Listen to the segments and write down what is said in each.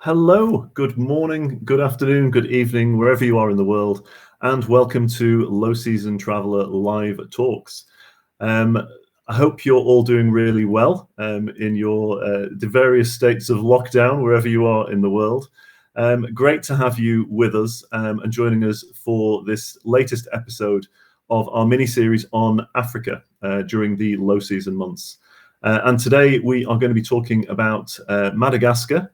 Hello, good morning, good afternoon, good evening, wherever you are in the world, and welcome to Low Season Traveller Live Talks. I hope you're all doing really well in your the various states of lockdown, wherever you are in the world. Great to have you with us and joining us for this latest episode of our mini-series on Africa during the low season months. And today we are going to be talking about Madagascar.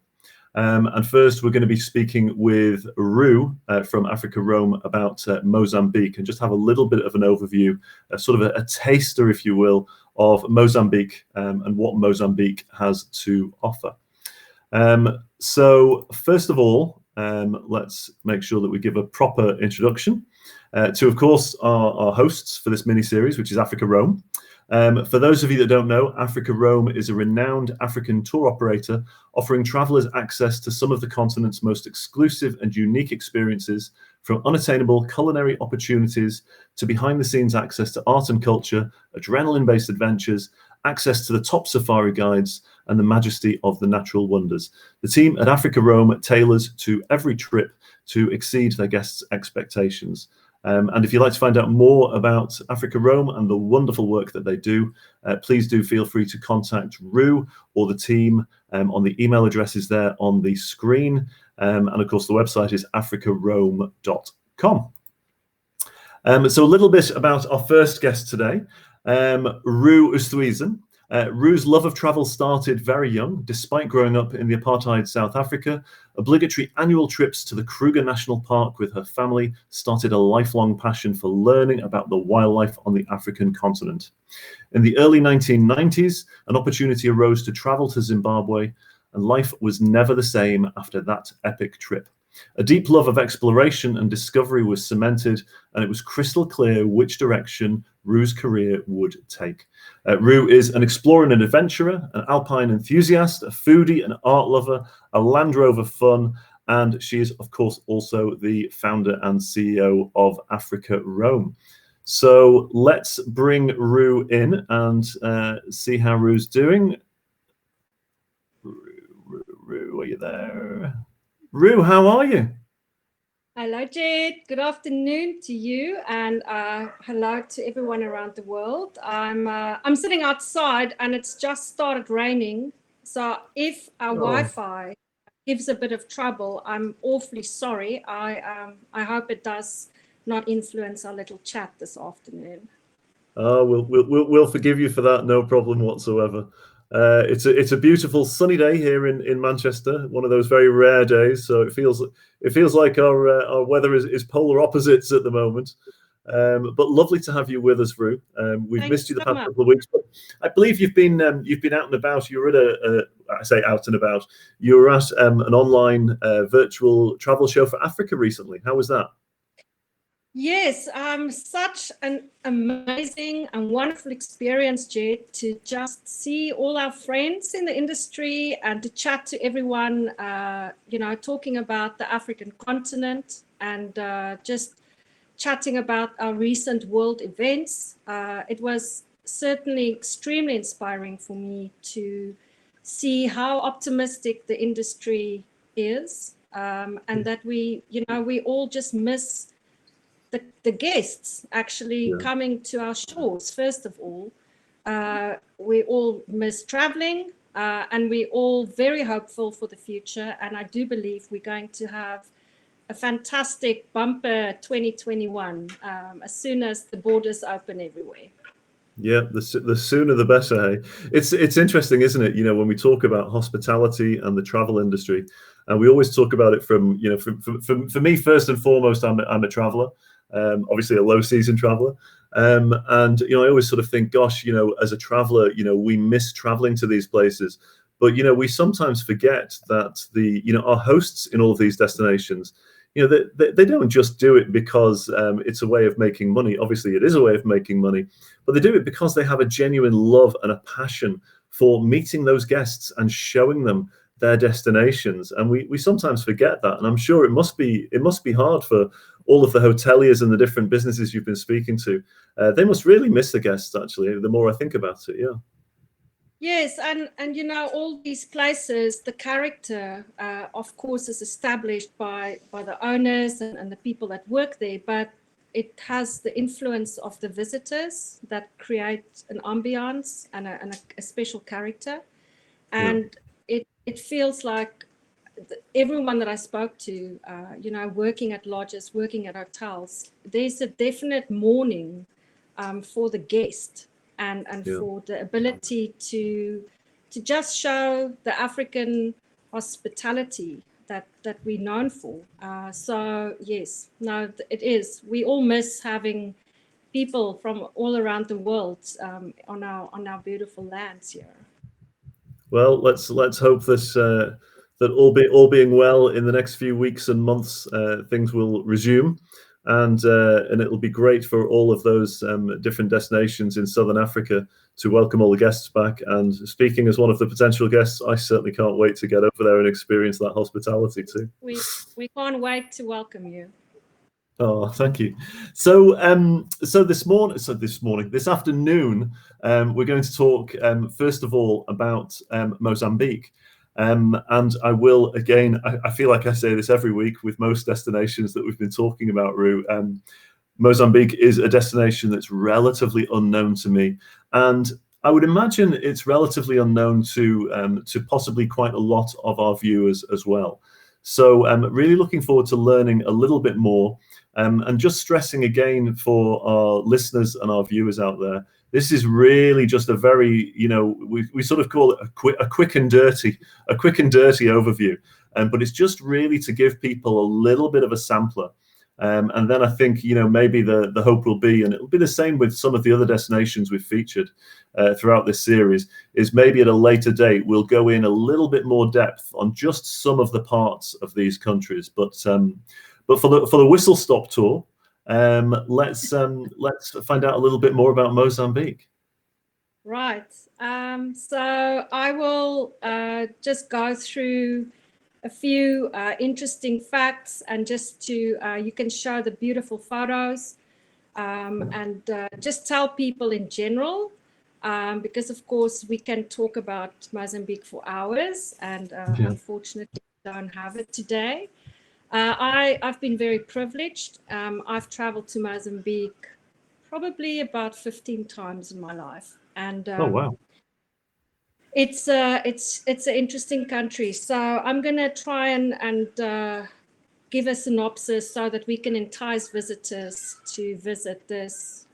And first, we're going to be speaking with Rou from AfricaRoam about Mozambique, and just have a little bit of an overview, sort of a taster, if you will, of Mozambique and what Mozambique has to offer. So first of all, let's make sure that we give a proper introduction to, of course, our hosts for this mini-series, which is AfricaRoam. For those of you that don't know, AfricaRoam is a renowned African tour operator offering travelers access to some of the continent's most exclusive and unique experiences, from unattainable culinary opportunities to behind-the-scenes access to art and culture, adrenaline-based adventures, access to the top safari guides, and the majesty of the natural wonders. The team at AfricaRoam tailors to every trip to exceed their guests' expectations. And if you'd like to find out more about AfricaRoam and the wonderful work that they do, please do feel free to contact Rou or the team on the email addresses there on the screen. And of course, the website is africaroam.com. So a little bit about our first guest today, Rou Oosthuizen. Rou's love of travel started very young. Despite growing up in the apartheid South Africa, obligatory annual trips to the Kruger National Park with her family started a lifelong passion for learning about the wildlife on the African continent. In the early 1990s, an opportunity arose to travel to Zimbabwe, and life was never the same after that epic trip. A deep love of exploration and discovery was cemented, and it was crystal clear which direction Rou's career would take. Rou is an explorer and an adventurer, an alpine enthusiast, a foodie, an art lover, a Land Rover fun, and she is, of course, also the founder and CEO of AfricaRoam. So let's bring Rou in and see how Rou's doing. Rou, are you there? Rou, how are you? Hello, Jed. Good afternoon to you, and hello to everyone around the world. I'm sitting outside, and it's just started raining. So if our Wi-Fi gives a bit of trouble, I'm awfully sorry. I hope it does not influence our little chat this afternoon. We'll forgive you for that. No problem whatsoever. It's a beautiful sunny day here in Manchester, one of those very rare days. So it feels like our weather is polar opposites at the moment. But lovely to have you with us, Rou. We've missed you the past couple of weeks, but I believe you've been out and about. You were at I say out and about. You were at an online virtual travel show for Africa recently. How was that? Yes, such an amazing and wonderful experience, Jed, to just see all our friends in the industry and to chat to everyone, talking about the African continent and just chatting about our recent world events. It was certainly extremely inspiring for me to see how optimistic the industry is, and that we all just miss the guests actually coming to our shores. First of all, we all miss traveling, and we're all very hopeful for the future. And I do believe we're going to have a fantastic bumper 2021 as soon as the borders open everywhere. Yeah, the sooner the better. Hey, it's interesting, isn't it? When we talk about hospitality and the travel industry, and we always talk about it from for me first and foremost, I'm a traveler. Obviously a low season traveler, and I always sort of think, gosh, as a traveler, we miss traveling to these places, but we sometimes forget that our hosts in all of these destinations, they don't just do it because it's a way of making money. Obviously it is a way of making money, but they do it because they have a genuine love and a passion for meeting those guests and showing them their destinations, and we sometimes forget that. And I'm sure it must be hard for all of the hoteliers and the different businesses you've been speaking to. They must really miss the guests, actually, the more I think about it. Yes, and all these places, the character, of course, is established by the owners and the people that work there, but it has the influence of the visitors that create an ambiance and a special character. Yeah. And it feels like everyone that I spoke to, working at lodges, working at hotels, there's a definite mourning for the guest and Yeah. for the ability to just show the African hospitality that we're known for. So yes, no, it is. We all miss having people from all around the world on our beautiful lands here. Well, let's hope this that all being well in the next few weeks and months, things will resume, and it'll be great for all of those different destinations in Southern Africa to welcome all the guests back. And speaking as one of the potential guests, I certainly can't wait to get over there and experience that hospitality too. We can't wait to welcome you. Oh, thank you. So this afternoon, we're going to talk first of all about Mozambique. And I will again. I feel like I say this every week with most destinations that we've been talking about, Rou. Mozambique is a destination that's relatively unknown to me, and I would imagine it's relatively unknown to possibly quite a lot of our viewers as well. So I'm really looking forward to learning a little bit more. And just stressing again for our listeners and our viewers out there, this is really just a very, we sort of call it a quick and dirty overview. But it's just really to give people a little bit of a sampler. And then I think, maybe the hope will be, and it'll be the same with some of the other destinations we've featured throughout this series, is maybe at a later date, we'll go in a little bit more depth on just some of the parts of these countries. But for the whistle stop tour, let's find out a little bit more about Mozambique. Right. So I will just go through a few interesting facts, and just to you can show the beautiful photos, and just tell people in general, because of course we can talk about Mozambique for hours, and unfortunately don't have it today. I've been very privileged. I've traveled to Mozambique probably about 15 times in my life, and Oh wow! it's an interesting country. So I'm gonna try and give a synopsis so that we can entice visitors to visit this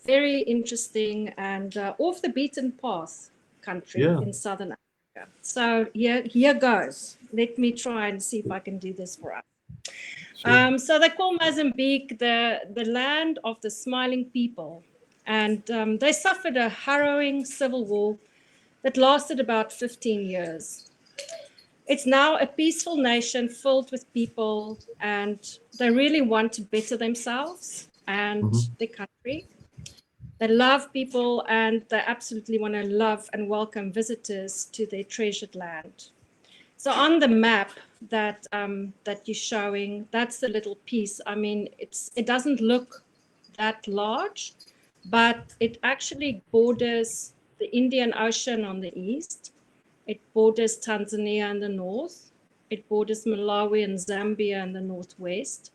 very interesting and off the beaten path country in Southern Africa. So here goes. Let me try and see if I can do this for us. Sure. So they call Mozambique the land of the smiling people. And they suffered a harrowing civil war that lasted about 15 years. It's now a peaceful nation filled with people, and they really want to better themselves and the country. They love people, and they absolutely want to love and welcome visitors to their treasured land. So on the map that you're showing, that's the little piece. I mean, it doesn't look that large, but it actually borders the Indian Ocean on the east. It borders Tanzania in the north. It borders Malawi and Zambia in the northwest,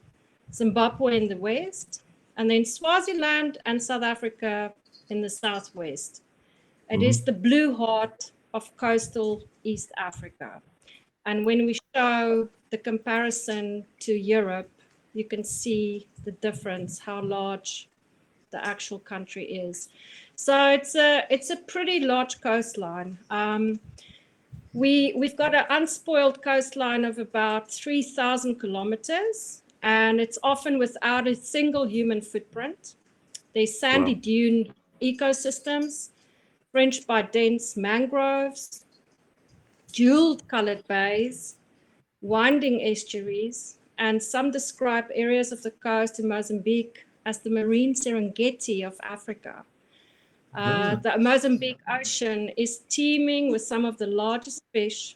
Zimbabwe in the west, and then Swaziland and South Africa in the southwest. It is the blue heart of coastal East Africa. And when we show the comparison to Europe, you can see the difference, how large the actual country is. So it's a pretty large coastline. We've got an unspoiled coastline of about 3,000 kilometers, and it's often without a single human footprint. There's sandy dune ecosystems, fringed by dense mangroves, jewel-colored bays, winding estuaries, and some describe areas of the coast in Mozambique as the marine Serengeti of Africa. The Mozambique Ocean is teeming with some of the largest fish,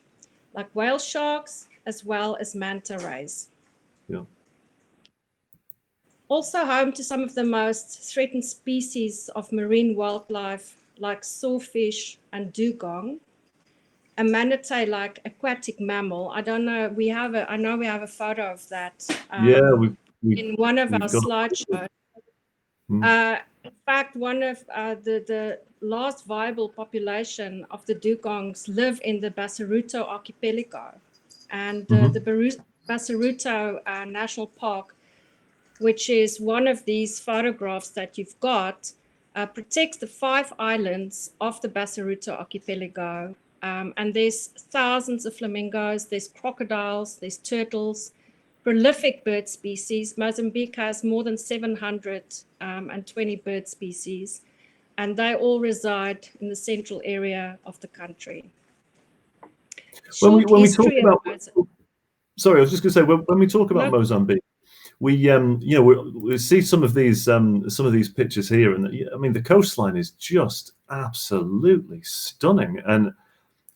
like whale sharks, as well as manta rays. Yeah. Also home to some of the most threatened species of marine wildlife, like sawfish and dugong. A manatee like aquatic mammal. I don't know. I know we have a photo of that. Yeah, in one of our we've got. slideshows. In fact, one of the last viable population of the dugongs live in the Basaruto archipelago, and the Basaruto National Park, which is one of these photographs that you've got, protects the 5 islands of the Basaruto archipelago. And there's thousands of flamingos, there's crocodiles, there's turtles, prolific bird species. Mozambique has more than 720 bird species, and they all reside in the central area of the country. When we talk about, sorry, I was just going to say, when we talk about Mozambique, we we see some of these pictures here, and I mean the coastline is just absolutely stunning. And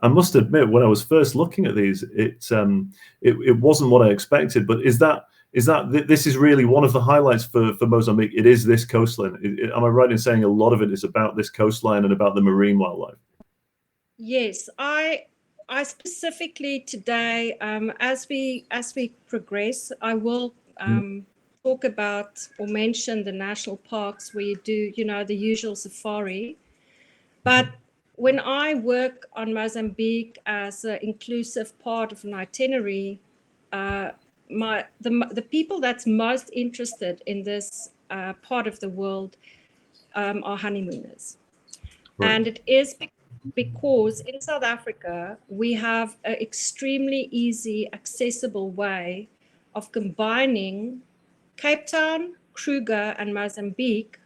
I must admit, when I was first looking at these, it wasn't what I expected. But this is really one of the highlights for Mozambique? It is this coastline. Am I right in saying a lot of it is about this coastline and about the marine wildlife? Yes, I specifically today, as we progress, I will talk about or mention the national parks where you do, the usual safari. But when I work on Mozambique as an inclusive part of an itinerary, the people that's most interested in this part of the world are honeymooners. Right. And it is because in South Africa, we have an extremely easy, accessible way of combining Cape Town, Kruger, and Mozambique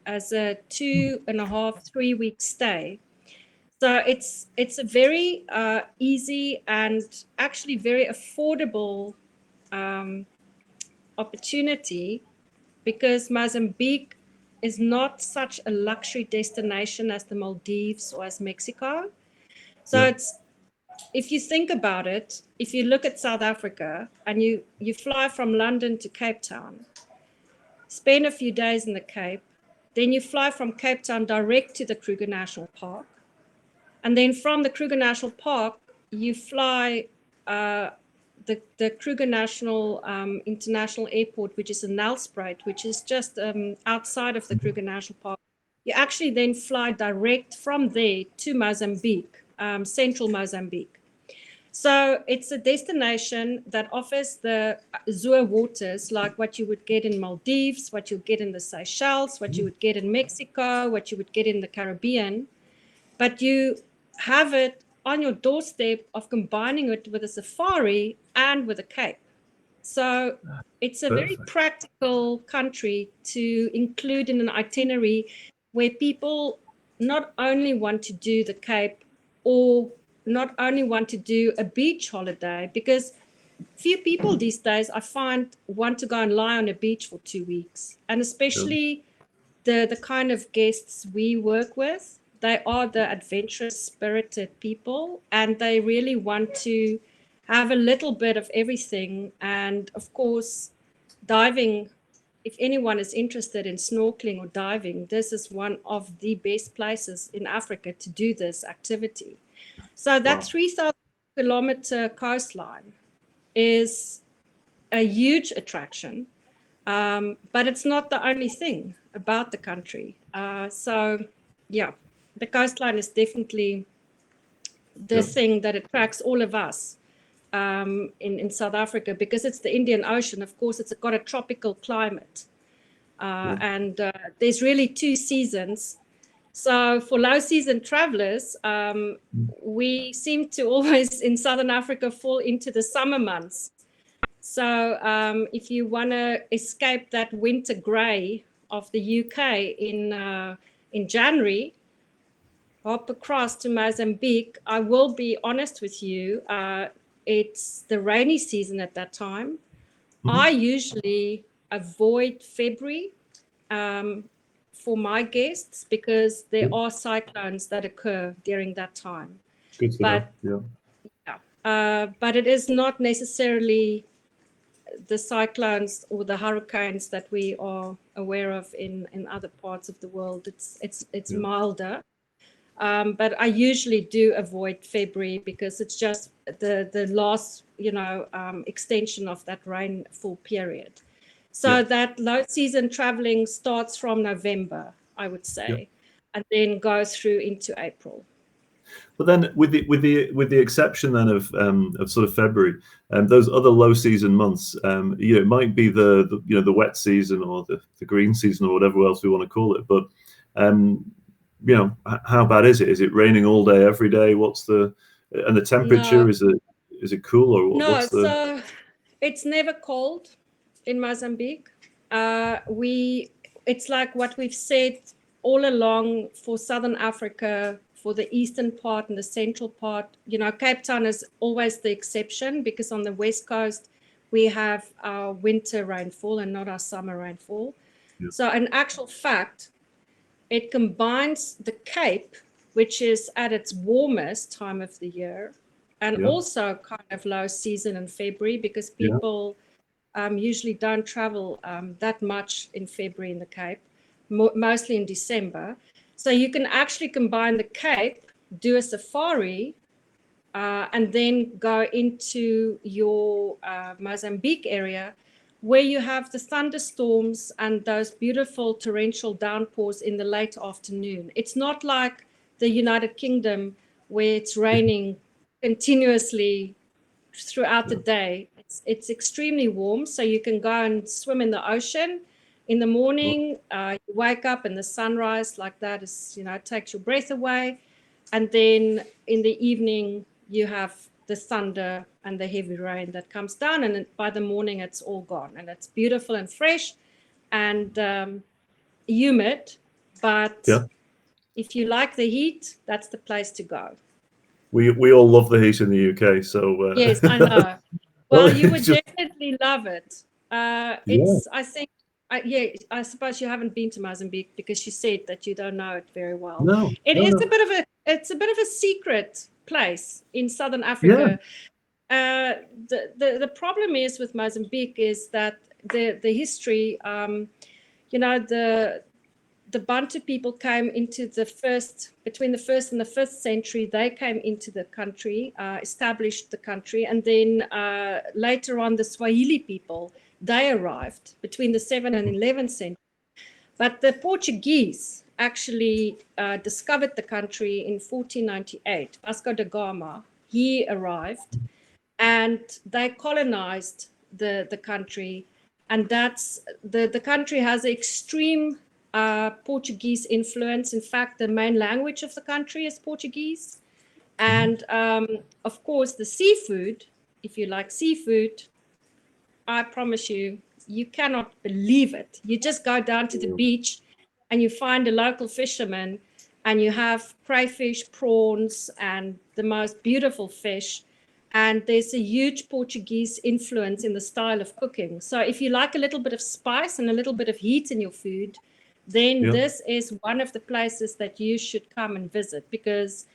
as a 2.5-3 week stay. So it's a very easy and actually very affordable opportunity, because Mozambique is not such a luxury destination as the Maldives or as Mexico. So if you think about it, if you look at South Africa and you fly from London to Cape Town, spend a few days in the Cape, then you fly from Cape Town direct to the Kruger National Park. And then from the Kruger National Park, you fly the Kruger National International Airport, which is in Nelspruit, which is just outside of the Kruger National Park. You actually then fly direct from there to Mozambique, central Mozambique. So it's a destination that offers the azure waters, like what you would get in Maldives, what you would get in the Seychelles, what you would get in Mexico, what you would get in the Caribbean. But you have it on your doorstep of combining it with a safari and with a Cape. So it's a very practical country to include in an itinerary where people not only want to do the Cape or not only want to do a beach holiday, because few people these days I find want to go and lie on a beach for 2 weeks. And especially the kind of guests we work with, they are the adventurous spirited people, and they really want to have a little bit of everything. And of course, diving, if anyone is interested in snorkeling or diving, this is one of the best places in Africa to do this activity. So that 3,000 kilometer coastline is a huge attraction, but it's not the only thing about the country. The coastline is definitely the thing that attracts all of us in South Africa, because it's the Indian Ocean. Of course, it's got a tropical climate, and there's really 2 seasons. So for low season travelers, we seem to always in Southern Africa fall into the summer months. So if you want to escape that winter grey of the UK in January, hop across to Mozambique. I will be honest with you, it's the rainy season at that time. I usually avoid February for my guests, because there are cyclones that occur during that time. Good to know. But it is not necessarily the cyclones or the hurricanes that we are aware of in other parts of the world. It's milder. But I usually do avoid February because it's just the last, extension of that rainfall period. So that low season traveling starts from November, I would say, and then goes through into April. But then, with the exception then of sort of February, those other low season months, it might be the wet season or the green season or whatever else we want to call it. But how bad is it? Is it raining all day, every day? What's the temperature? No. Is it cool or No, what's the? So it's never cold in Mozambique. It's like what we've said all along for Southern Africa, for the eastern part and the central part. Cape Town is always the exception because on the west coast we have our winter rainfall and not our summer rainfall. So in actual fact, it combines the Cape, which is at its warmest time of the year, and also kind of low season in February because people usually don't travel that much in February in the Cape, mostly in December. So you can actually combine the Cape, do a safari, and then go into your Mozambique area where you have the thunderstorms and those beautiful torrential downpours in the late afternoon. It's not like the United Kingdom where it's raining continuously throughout the day. It's extremely warm, so you can go and swim in the ocean. In the morning, you wake up and the sunrise like that is, it takes your breath away. And then in the evening, you have the thunder and the heavy rain that comes down. And by the morning, it's all gone. And it's beautiful and fresh and humid. But if you like the heat, that's the place to go. We all love the heat in the UK, so yes, I know. Well, you would definitely love it. I think, I suppose you haven't been to Mozambique because you said that you don't know it very well. No, it's a bit of a secret place in Southern Africa. The problem is with Mozambique is that the history, the Bantu people came into between the 1st and the 5th century, they came into the country, established the country. And then later on, the Swahili people, they arrived between the 7th and 11th century. But the Portuguese actually discovered the country in 1498. Vasco da Gama, he arrived and they colonized the country. And that's the country has extreme Portuguese influence. In fact, the main language of the country is Portuguese. And of course, the seafood, if you like seafood, I promise you, you cannot believe it. You just go down to the beach and you find a local fisherman and you have crayfish, prawns, and the most beautiful fish. And there's a huge Portuguese influence in the style of cooking. So if you like a little bit of spice and a little bit of heat in your food, then this is one of the places that you should come and visit because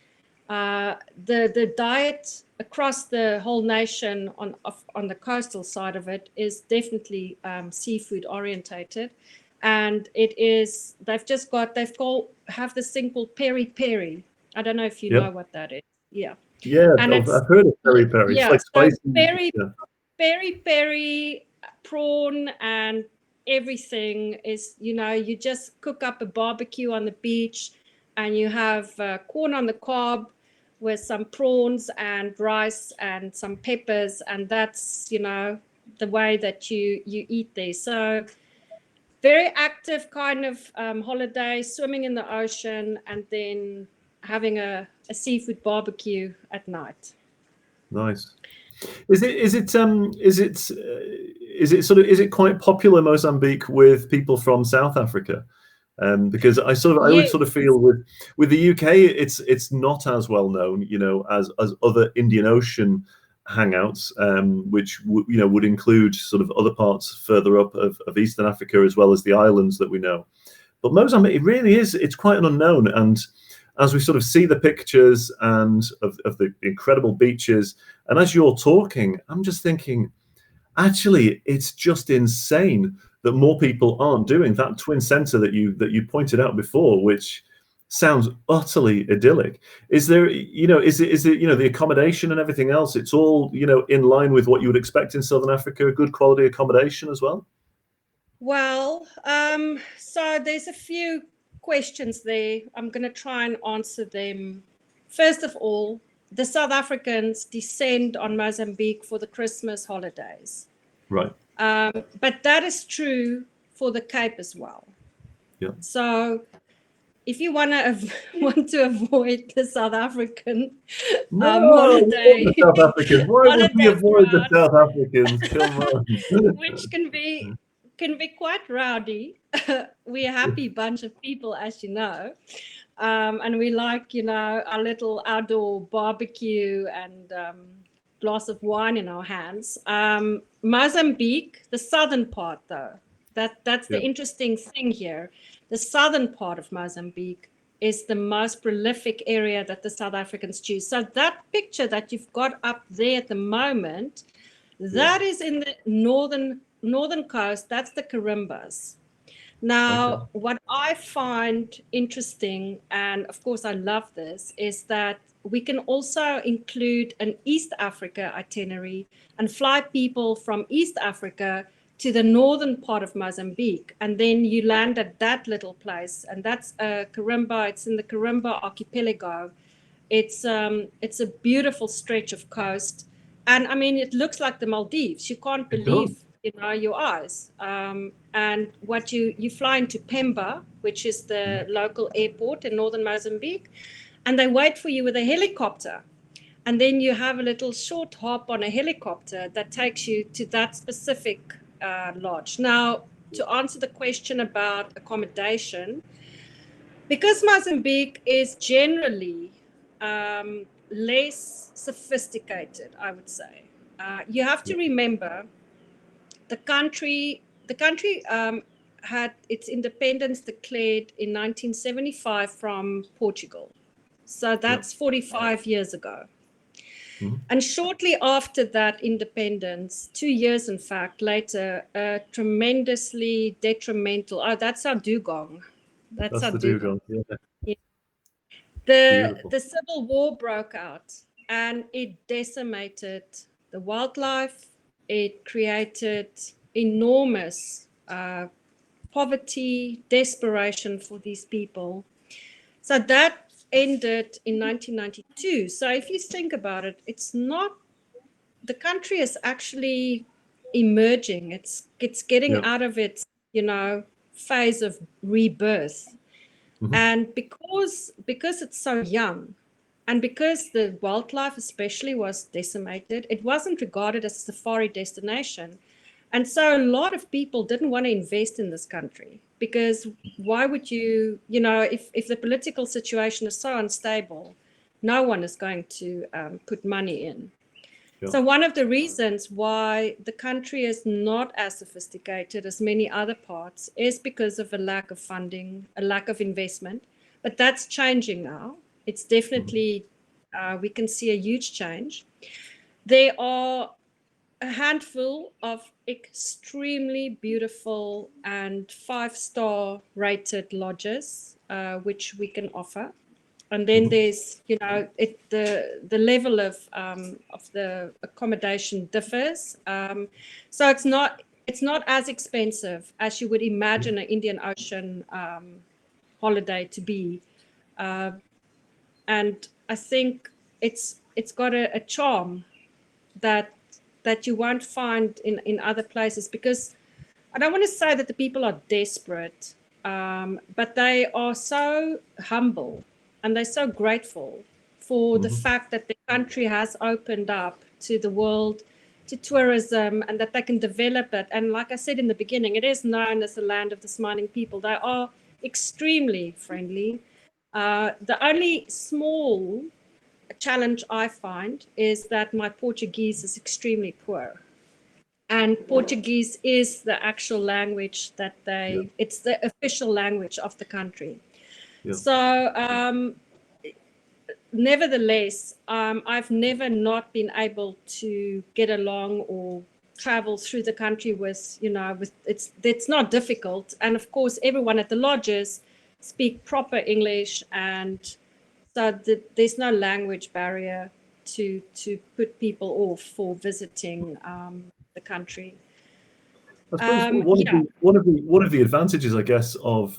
the diet across the whole nation on the coastal side of it is definitely seafood orientated. And they've have this thing called peri peri. I don't know if you know what that is. Yeah. And I've heard of peri peri. It's like spicy. So peri peri, prawn and everything is, you just cook up a barbecue on the beach and you have corn on the cob with some prawns and rice and some peppers. And that's, the way that you eat there. So very active kind of holiday, swimming in the ocean and then having a seafood barbecue at night. Nice. Is it quite popular, Mozambique, with people from South Africa? Because I would sort of feel with the UK, it's not as well known, as other Indian Ocean hangouts, which would include sort of other parts further up of Eastern Africa as well as the islands that we know. But Mozambique, it really is. It's quite an unknown, and as we sort of see the pictures and of the incredible beaches, and as you're talking, I'm just thinking, actually, it's just insane that more people aren't doing that twin center that you pointed out before, which Sounds utterly idyllic. Is there, is it, the accommodation and everything else? It's all, in line with what you would expect in Southern Africa, good quality accommodation as well? Well, so there's a few questions there. I'm going to try and answer them. First of all, the South Africans descend on Mozambique for the Christmas holidays. Right. But that is true for the Cape as well. Yeah. So if you want to avoid the South African holiday, the South Africans. Why would we avoid the South Africans? Come on. Which can be quite rowdy. We're a happy bunch of people, as you know. And we like, our little outdoor barbecue and glass of wine in our hands. Mozambique, the southern part, though, that's the interesting thing here. The southern part of Mozambique is the most prolific area that the South Africans choose. So that picture that you've got up there at the moment, that is in the northern coast. That's the Karimbas. Now, what I find interesting, and of course I love this, is that we can also include an East Africa itinerary and fly people from East Africa to the northern part of Mozambique. And then you land at that little place. And that's Carimba. It's in the Carimba archipelago. It's a beautiful stretch of coast. And I mean, it looks like the Maldives. You can't believe your eyes. And what you fly into Pemba, which is the local airport in northern Mozambique, and they wait for you with a helicopter. And then you have a little short hop on a helicopter that takes you to that specific lodge. Now, to answer the question about accommodation, because Mozambique is generally less sophisticated, I would say. You have to remember the country had its independence declared in 1975 from Portugal. So that's 45 years ago. Mm-hmm. And shortly after that independence, 2 years, in fact, later, tremendously detrimental. Oh, that's our dugong. That's our the dugong. Yeah. The Civil War broke out and it decimated the wildlife. It created enormous poverty, desperation for these people. So that ended in 1992. So if you think about it, the country is actually emerging. It's getting out of its, phase of rebirth. Mm-hmm. And because it's so young, and because the wildlife especially was decimated, it wasn't regarded as a safari destination. And so a lot of people didn't want to invest in this country because why would you, if the political situation is so unstable, no one is going to put money in. Sure. So one of the reasons why the country is not as sophisticated as many other parts is because of a lack of funding, a lack of investment. But that's changing now. It's definitely, we can see a huge change. There are a handful of extremely beautiful and 5-star rated lodges, which we can offer. And then there's, the level of the accommodation differs. So it's not as expensive as you would imagine an Indian Ocean holiday to be. And I think it's got a charm that you won't find in other places, because I don't want to say that the people are desperate, but they are so humble and they're so grateful for the fact that the country has opened up to the world, to tourism, and that they can develop it. And like I said in the beginning, it is known as the land of the smiling people. They are extremely friendly. The only small challenge I find is that my Portuguese is extremely poor, and Portuguese is the actual language that it's the official language of the country. So nevertheless, I've never not been able to get along or travel through the country with it's not difficult. And of course, everyone at the lodges speak proper English, and so there's no language barrier to put people off for visiting the country. I suppose one of the advantages, I guess, of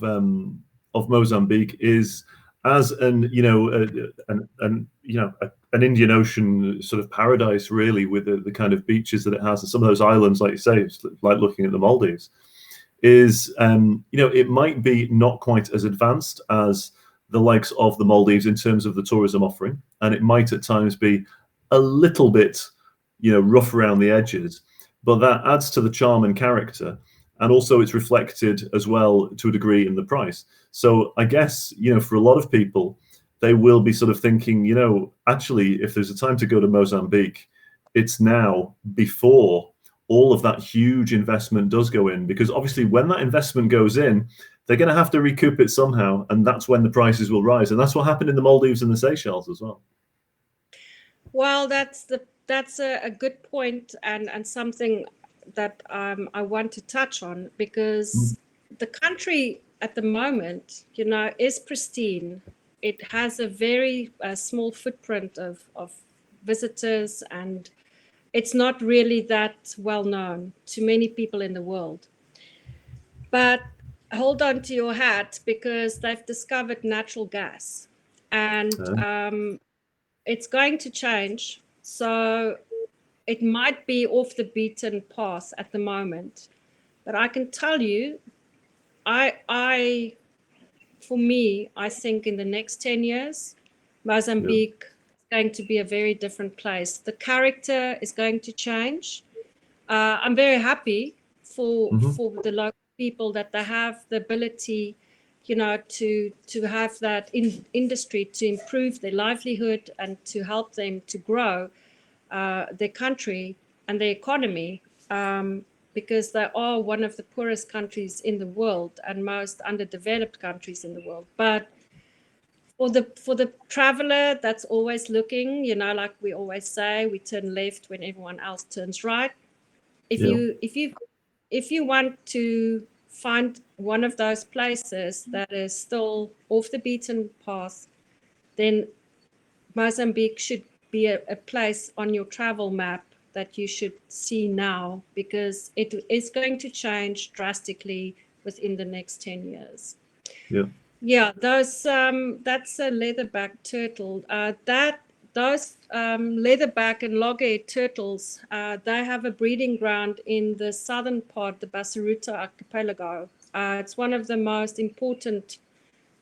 Mozambique is as an Indian Ocean sort of paradise, really, with the kind of beaches that it has, and some of those islands, like you say, it's like looking at the Maldives. Is it might be not quite as advanced as the likes of the Maldives in terms of the tourism offering, and it might at times be a little bit rough around the edges, but that adds to the charm and character, and also it's reflected as well to a degree in the price. So I guess for a lot of people, they will be sort of thinking, actually, if there's a time to go to Mozambique, it's now, before all of that huge investment does go in, because obviously when that investment goes in, they're going to have to recoup it somehow, and that's when the prices will rise. And that's what happened in the Maldives and the Seychelles as well. Well, that's a good point, and something that I want to touch on, because the country at the moment, is pristine. It has a very small footprint of visitors, and it's not really that well known to many people in the world. But hold on to your hat, because they've discovered natural gas, and it's going to change. So it might be off the beaten path at the moment, but I can tell you, for me, I think in the next 10 years, Mozambique is going to be a very different place. The character is going to change. I'm very happy for the local people that they have the ability, to have that industry to improve their livelihood and to help them to grow their country and their economy, because they are one of the poorest countries in the world and most underdeveloped countries in the world. But for the traveler that's always looking, like we always say, we turn left when everyone else turns right. If you want to find one of those places that is still off the beaten path, then Mozambique should be a place on your travel map that you should see now, because it is going to change drastically within the next 10 years. Yeah, those that's a leatherback turtle. Those leatherback and loggerhead turtles, they have a breeding ground in the southern part, the Basaruta archipelago. It's one of the most important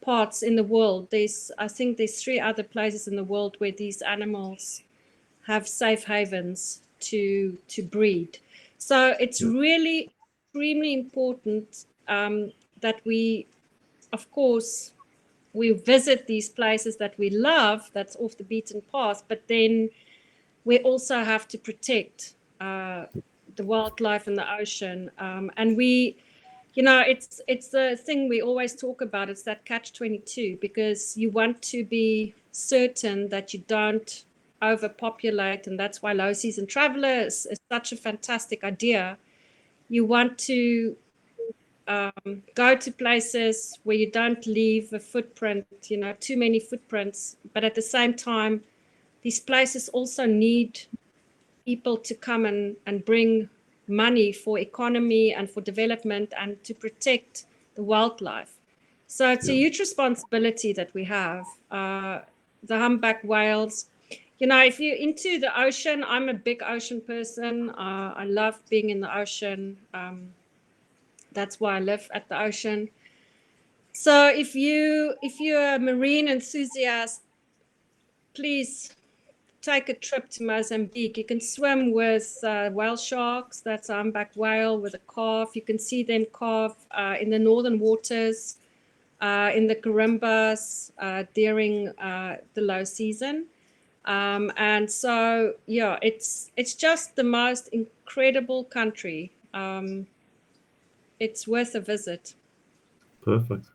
parts in the world. I think there's 3 other places in the world where these animals have safe havens to breed. So it's really extremely important that we, of course, we visit these places that we love, that's off the beaten path, but then we also have to protect the wildlife and the ocean. And we, it's the thing we always talk about. It's that catch-22, because you want to be certain that you don't overpopulate, and that's why low season traveler is such a fantastic idea. You want to go to places where you don't leave a footprint, too many footprints, but at the same time, these places also need people to come and bring money for economy and for development and to protect the wildlife. So it's a huge responsibility that we have. The humpback whales, if you're into the ocean, I'm a big ocean person. I love being in the ocean. That's why I live at the ocean. So if you're a marine enthusiast, please take a trip to Mozambique. You can swim with whale sharks. That's a humpback whale with a calf. You can see them calve in the northern waters, in the Carimbas during the low season. And so, it's just the most incredible country. It's worth a visit. Perfect.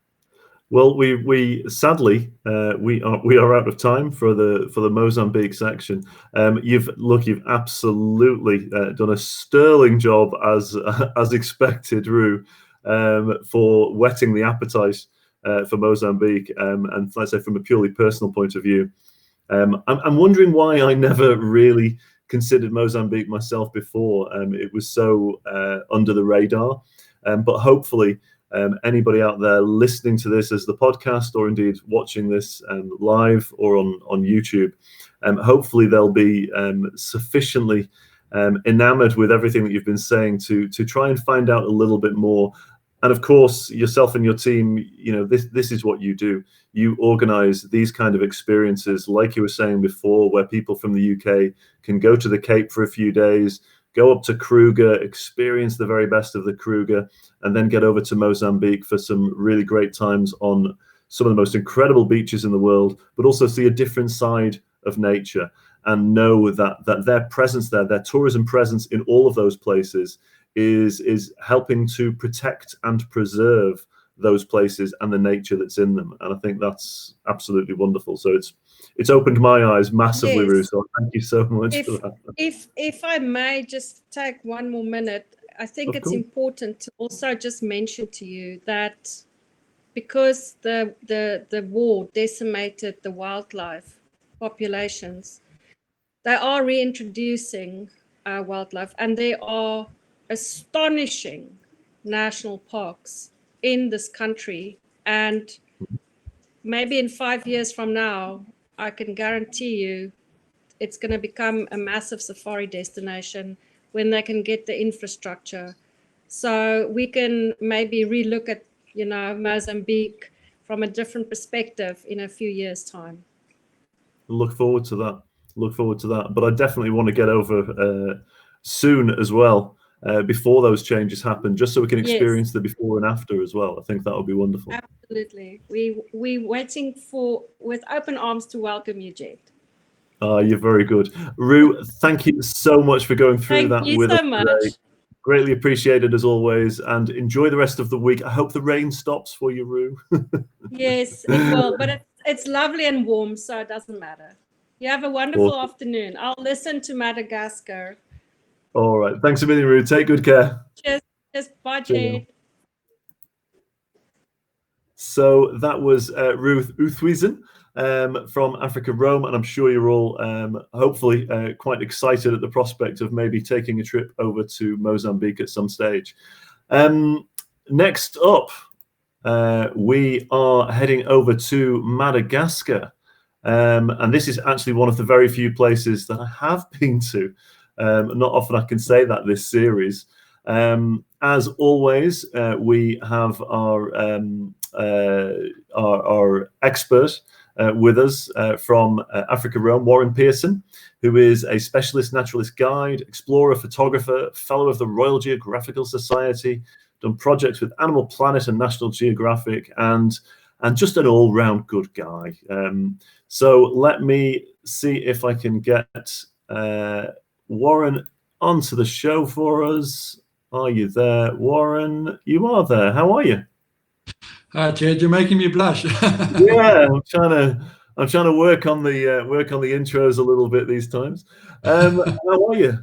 Well, we sadly we are out of time for the Mozambique section. You've absolutely done a sterling job as expected, Rou, for whetting the appetite for Mozambique. And let's say from a purely personal point of view, I'm wondering why I never really considered Mozambique myself before. It was so under the radar. But hopefully, anybody out there listening to this as the podcast, or indeed watching this live or on YouTube, hopefully they'll be sufficiently enamored with everything that you've been saying to try and find out a little bit more. And of course, yourself and your team, this is what you do. You organize these kind of experiences, like you were saying before, where people from the UK can go to the Cape for a few days, go up to Kruger, experience the very best of the Kruger, and then get over to Mozambique for some really great times on some of the most incredible beaches in the world, but also see a different side of nature, and know that their presence there, their tourism presence in all of those places is helping to protect and preserve those places and the nature that's in them. And I think that's absolutely wonderful. So it's opened my eyes massively, Rou. So thank you so much for that. If I may just take one more minute, I think it's important to also just mention to you that because the war decimated the wildlife populations, they are reintroducing wildlife, and there are astonishing national parks in this country. And maybe in 5 years from now, I can guarantee you it's going to become a massive safari destination when they can get the infrastructure. So we can maybe relook at, Mozambique from a different perspective in a few years' time. Look forward to that. But I definitely want to get over soon as well, before those changes happen, just so we can experience the before and after as well. I think that would be wonderful. Absolutely. We're waiting with open arms to welcome you, Jed. You're very good. Rou, thank you so much for going through that with us today. Thank you so much. Greatly appreciated as always, and enjoy the rest of the week. I hope the rain stops for you, Rou. Yes, it will, but it's lovely and warm, so it doesn't matter. You have a wonderful afternoon. I'll listen to Madagascar. All right. Thanks a million, Rou. Take good care. Cheers. Bye, Jade. So that was Rou Oosthuizen from AfricaRoam, and I'm sure you're all hopefully quite excited at the prospect of maybe taking a trip over to Mozambique at some stage. Next up, we are heading over to Madagascar, and this is actually one of the very few places that I have been to. Not often I can say that this series. As always, we have our expert with us from AfricaRoam, Warren Pearson, who is a specialist naturalist guide, explorer, photographer, fellow of the Royal Geographical Society, done projects with Animal Planet and National Geographic, and just an all-round good guy. So let me see if I can get Warren onto the show for us. Are you there, Warren? You are there. How are you? Hi, Jed. You're making me blush. Yeah, I'm trying to work on the intros a little bit these times. How are you?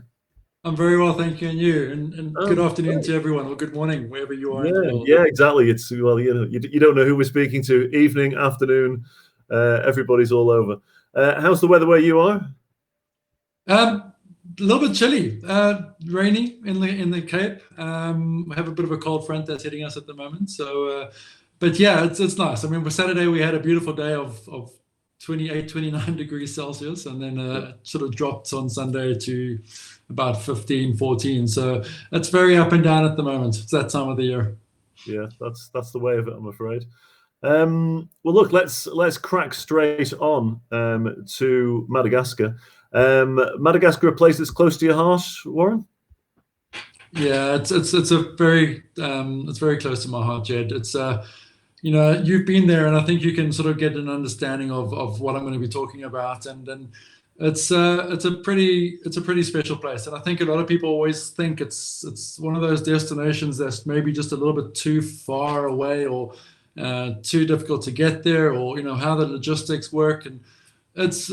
I'm very well, thank you, and you. And good afternoon to everyone, or good morning, wherever you are in the world. Yeah, exactly. It's you don't know who we're speaking to. Evening, afternoon, everybody's all over. How's the weather where you are? A little bit chilly, rainy in the Cape. We have a bit of a cold front that's hitting us at the moment. So, but yeah, it's nice. I mean, for Saturday we had a beautiful day of 28, 29 degrees Celsius, and then it sort of dropped on Sunday to about 15, 14. So it's very up and down at the moment. It's that time of the year. Yeah, that's the way of it, I'm afraid. Well, look, let's crack straight on to Madagascar. Madagascar, a place that's close to your heart, Warren? Yeah, it's very close to my heart, Jed. It's you've been there, and I think you can sort of get an understanding of what I'm going to be talking about, and it's a pretty special place. And I think a lot of people always think it's one of those destinations that's maybe just a little bit too far away, or too difficult to get there, or how the logistics work. And it's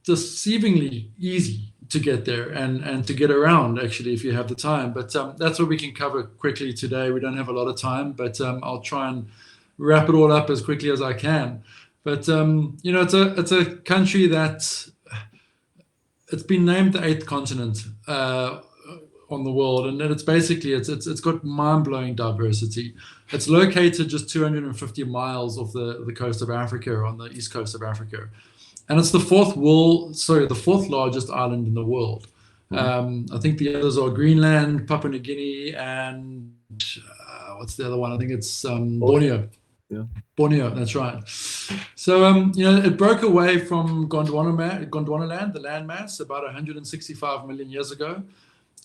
deceivingly easy to get there and to get around, actually, if you have the time. But that's what we can cover quickly today. We don't have a lot of time, but I'll try and wrap it all up as quickly as I can. But it's a country that it's been named the eighth continent on the world, and it's basically it's got mind-blowing diversity. It's located just 250 miles off the coast of Africa, on the east coast of Africa, and it's the fourth largest island in the world. I think the others are Greenland, Papua New Guinea, and what's the other one? I think it's Borneo. Yeah. Borneo, that's right. So, it broke away from Gondwana land, the landmass, about 165 million years ago.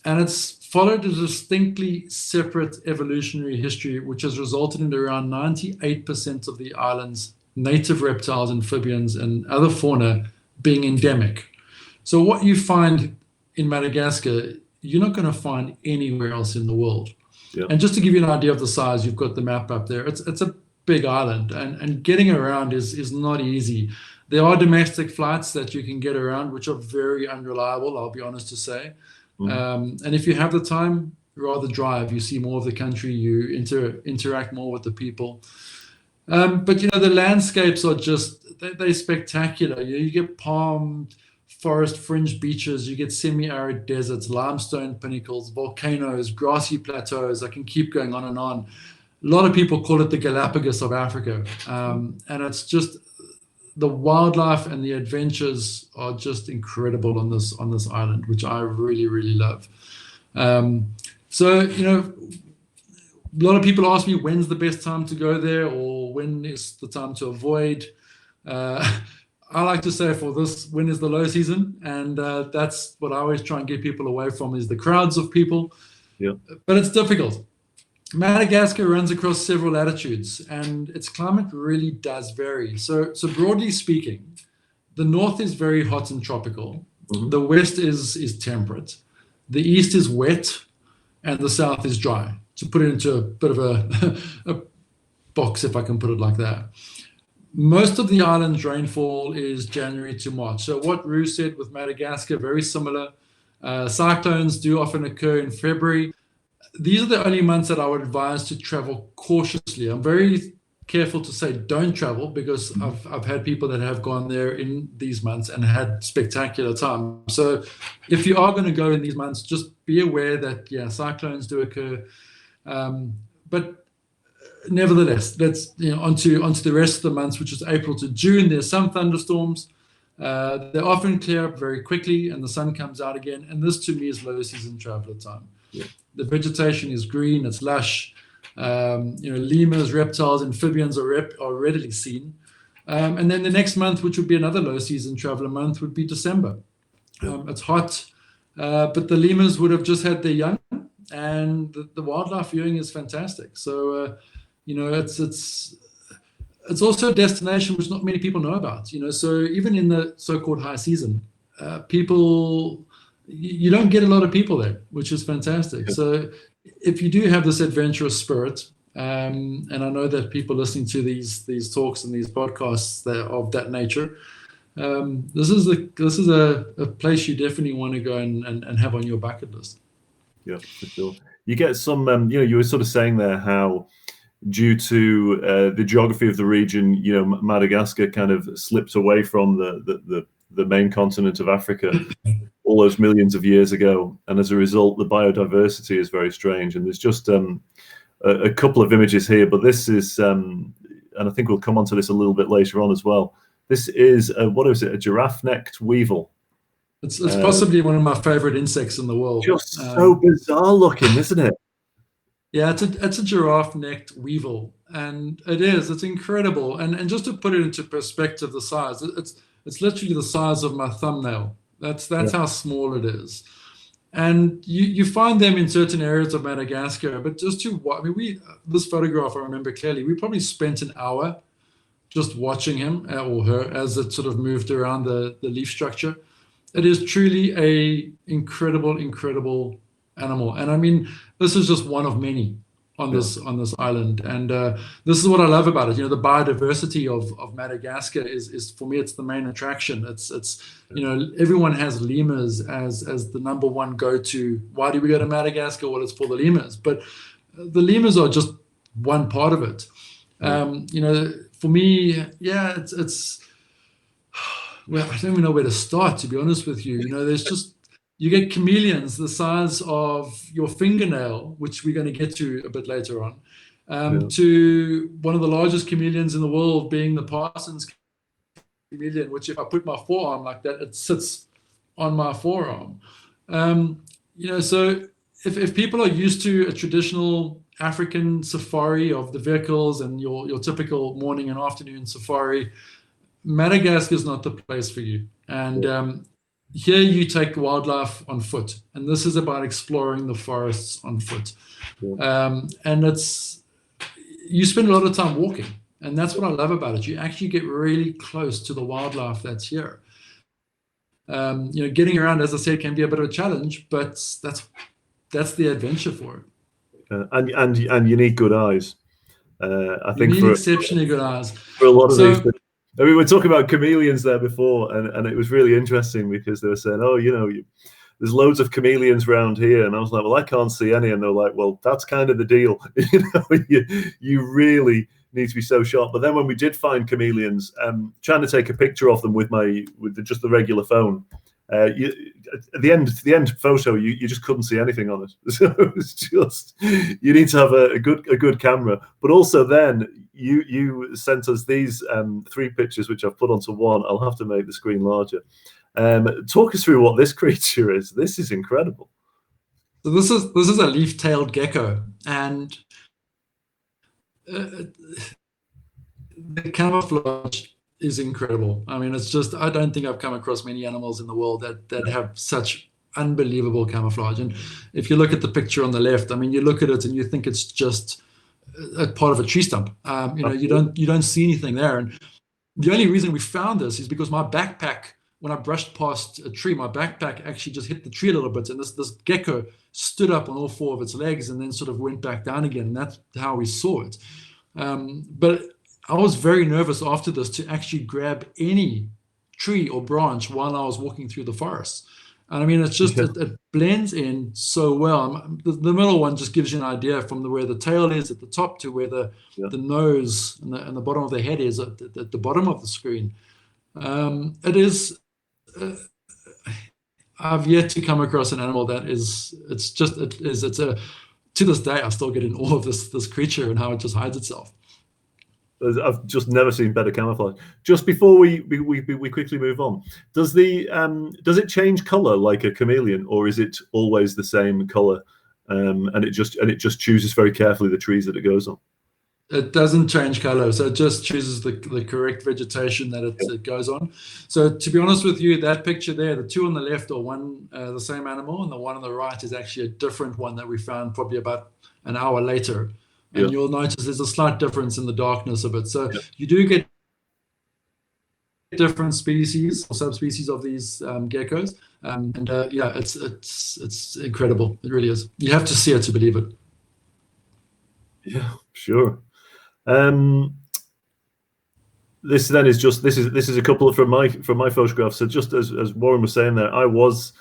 And it's followed a distinctly separate evolutionary history, which has resulted in around 98% of the island's native reptiles, amphibians, and other fauna being endemic. So what you find in Madagascar, you're not going to find anywhere else in the world. Yeah. And just to give you an idea of the size, you've got the map up there. It's a big island, and getting around is not easy. There are domestic flights that you can get around, which are very unreliable, I'll be honest to say. And if you have the time, rather drive. You see more of the country, you interact more with the people. But the landscapes are just, they're spectacular. You get palm forest fringe beaches, you get semi-arid deserts, limestone pinnacles, volcanoes, grassy plateaus. I can keep going on and on. A lot of people call it the Galapagos of Africa. And it's just, the wildlife and the adventures are just incredible on this island, which I really, really love. So, a lot of people ask me, when's the best time to go there, or when is the time to avoid? I like to say when is the low season? And that's what I always try and get people away from, is the crowds of people. Yeah. But it's difficult. Madagascar runs across several latitudes, and its climate really does vary. So broadly speaking, the north is very hot and tropical. Mm-hmm. The west is temperate. The east is wet, and the south is dry. To put it into a bit of a box, if I can put it like that. Most of the island's rainfall is January to March. So what Rou said with Madagascar, very similar. Cyclones do often occur in February. These are the only months that I would advise to travel cautiously. I'm very careful to say don't travel, because I've had people that have gone there in these months and had spectacular time. So if you are going to go in these months, just be aware that, cyclones do occur. But nevertheless, let's onto the rest of the months, which is April to June. There's some thunderstorms. They often clear up very quickly, and the sun comes out again. And this, to me, is low season traveler time. Yeah. The vegetation is green, it's lush. Lemurs, reptiles, amphibians are readily seen. And then the next month, which would be another low season traveler month, would be December. It's hot, but the lemurs would have just had their young, and the wildlife viewing is fantastic. So, it's also a destination which not many people know about. So even in the so-called high season, you don't get a lot of people there, which is fantastic. So if you do have this adventurous spirit, and I know that people listening to these talks and these podcasts that are of that nature, this is a place you definitely want to go and have on your bucket list. Yeah, for sure. You get some, you were sort of saying there how, due to the geography of the region, Madagascar kind of slipped away from the main continent of Africa all those millions of years ago, and as a result, the biodiversity is very strange. And there's just a couple of images here, but this is, and I think we'll come on to this a little bit later on as well. This is a giraffe-necked weevil. It's possibly one of my favorite insects in the world. Just so bizarre looking, isn't it? Yeah, it's a giraffe-necked weevil, and it's incredible. And just to put it into perspective, the size, it's literally the size of my thumbnail. That's how small it is. And you find them in certain areas of Madagascar, but just this photograph, I remember clearly, we probably spent an hour just watching him or her as it sort of moved around the leaf structure. It is truly a incredible animal. And I mean, this is just one of many on this island. And this is what I love about it. The biodiversity of Madagascar is for me, it's the main attraction. It's everyone has lemurs as the number one go-to. Why do we go to Madagascar? Well, it's for the lemurs. But the lemurs are just one part of it. For me, yeah, it's well, I don't even know where to start, to be honest with you. There's just, you get chameleons the size of your fingernail, which we're going to get to a bit later on, to one of the largest chameleons in the world being the Parsons chameleon, which if I put my forearm like that, it sits on my forearm. So if people are used to a traditional African safari of the vehicles and your typical morning and afternoon safari, Madagascar is not the place for you. And here you take wildlife on foot, and this is about exploring the forests on foot. And you spend a lot of time walking, and that's what I love about it. You actually get really close to the wildlife that's here. Getting around, as I said, can be a bit of a challenge, but that's the adventure for it. And you need good eyes. I think you need exceptionally good eyes for a lot of these things. I mean, we were talking about chameleons there before, and it was really interesting because they were saying, there's loads of chameleons around here, and I was like, well, I can't see any, and they're like, well, that's kind of the deal. You really need to be so sharp. But then when we did find chameleons, trying to take a picture of them with just the regular phone, at the end photo, you just couldn't see anything on it. So it was just, you need to have a good camera. But also then you sent us these 3 pictures, which I've put onto one. I'll have to make the screen larger. Talk us through what this creature is. This is incredible. So this is a leaf-tailed gecko, and the camouflage is incredible. I mean, it's just, I don't think I've come across many animals in the world that have such unbelievable camouflage. And if you look at the picture on the left, I mean, you look at it and you think it's just a part of a tree stump. You don't see anything there. And the only reason we found this is because my backpack, when I brushed past a tree, my backpack actually just hit the tree a little bit, and this gecko stood up on all 4 of its legs and then sort of went back down again. And that's how we saw it. But I was very nervous after this to actually grab any tree or branch while I was walking through the forest. And I mean, it's just, it blends in so well. The middle one just gives you an idea from where the tail is at the top to where the nose and the bottom of the head is at the bottom of the screen. It is, I've yet to come across an animal that is, to this day, I still get in awe of this creature and how it just hides itself. I've just never seen better camouflage. Just before we quickly move on, does it change color like a chameleon, or is it always the same color? And it just chooses very carefully the trees that it goes on. It doesn't change color, so it just chooses the correct vegetation that it goes on. So to be honest with you, that picture there, the 2 on the left are the same animal, and the one on the right is actually a different one that we found probably about an hour later. And you'll notice there's a slight difference in the darkness of it. So you do get different species or subspecies of these geckos. It's incredible. It really is. You have to see it to believe it. Yeah, sure. This then is just this is a couple from my photographs. So just as Warren was saying there, I was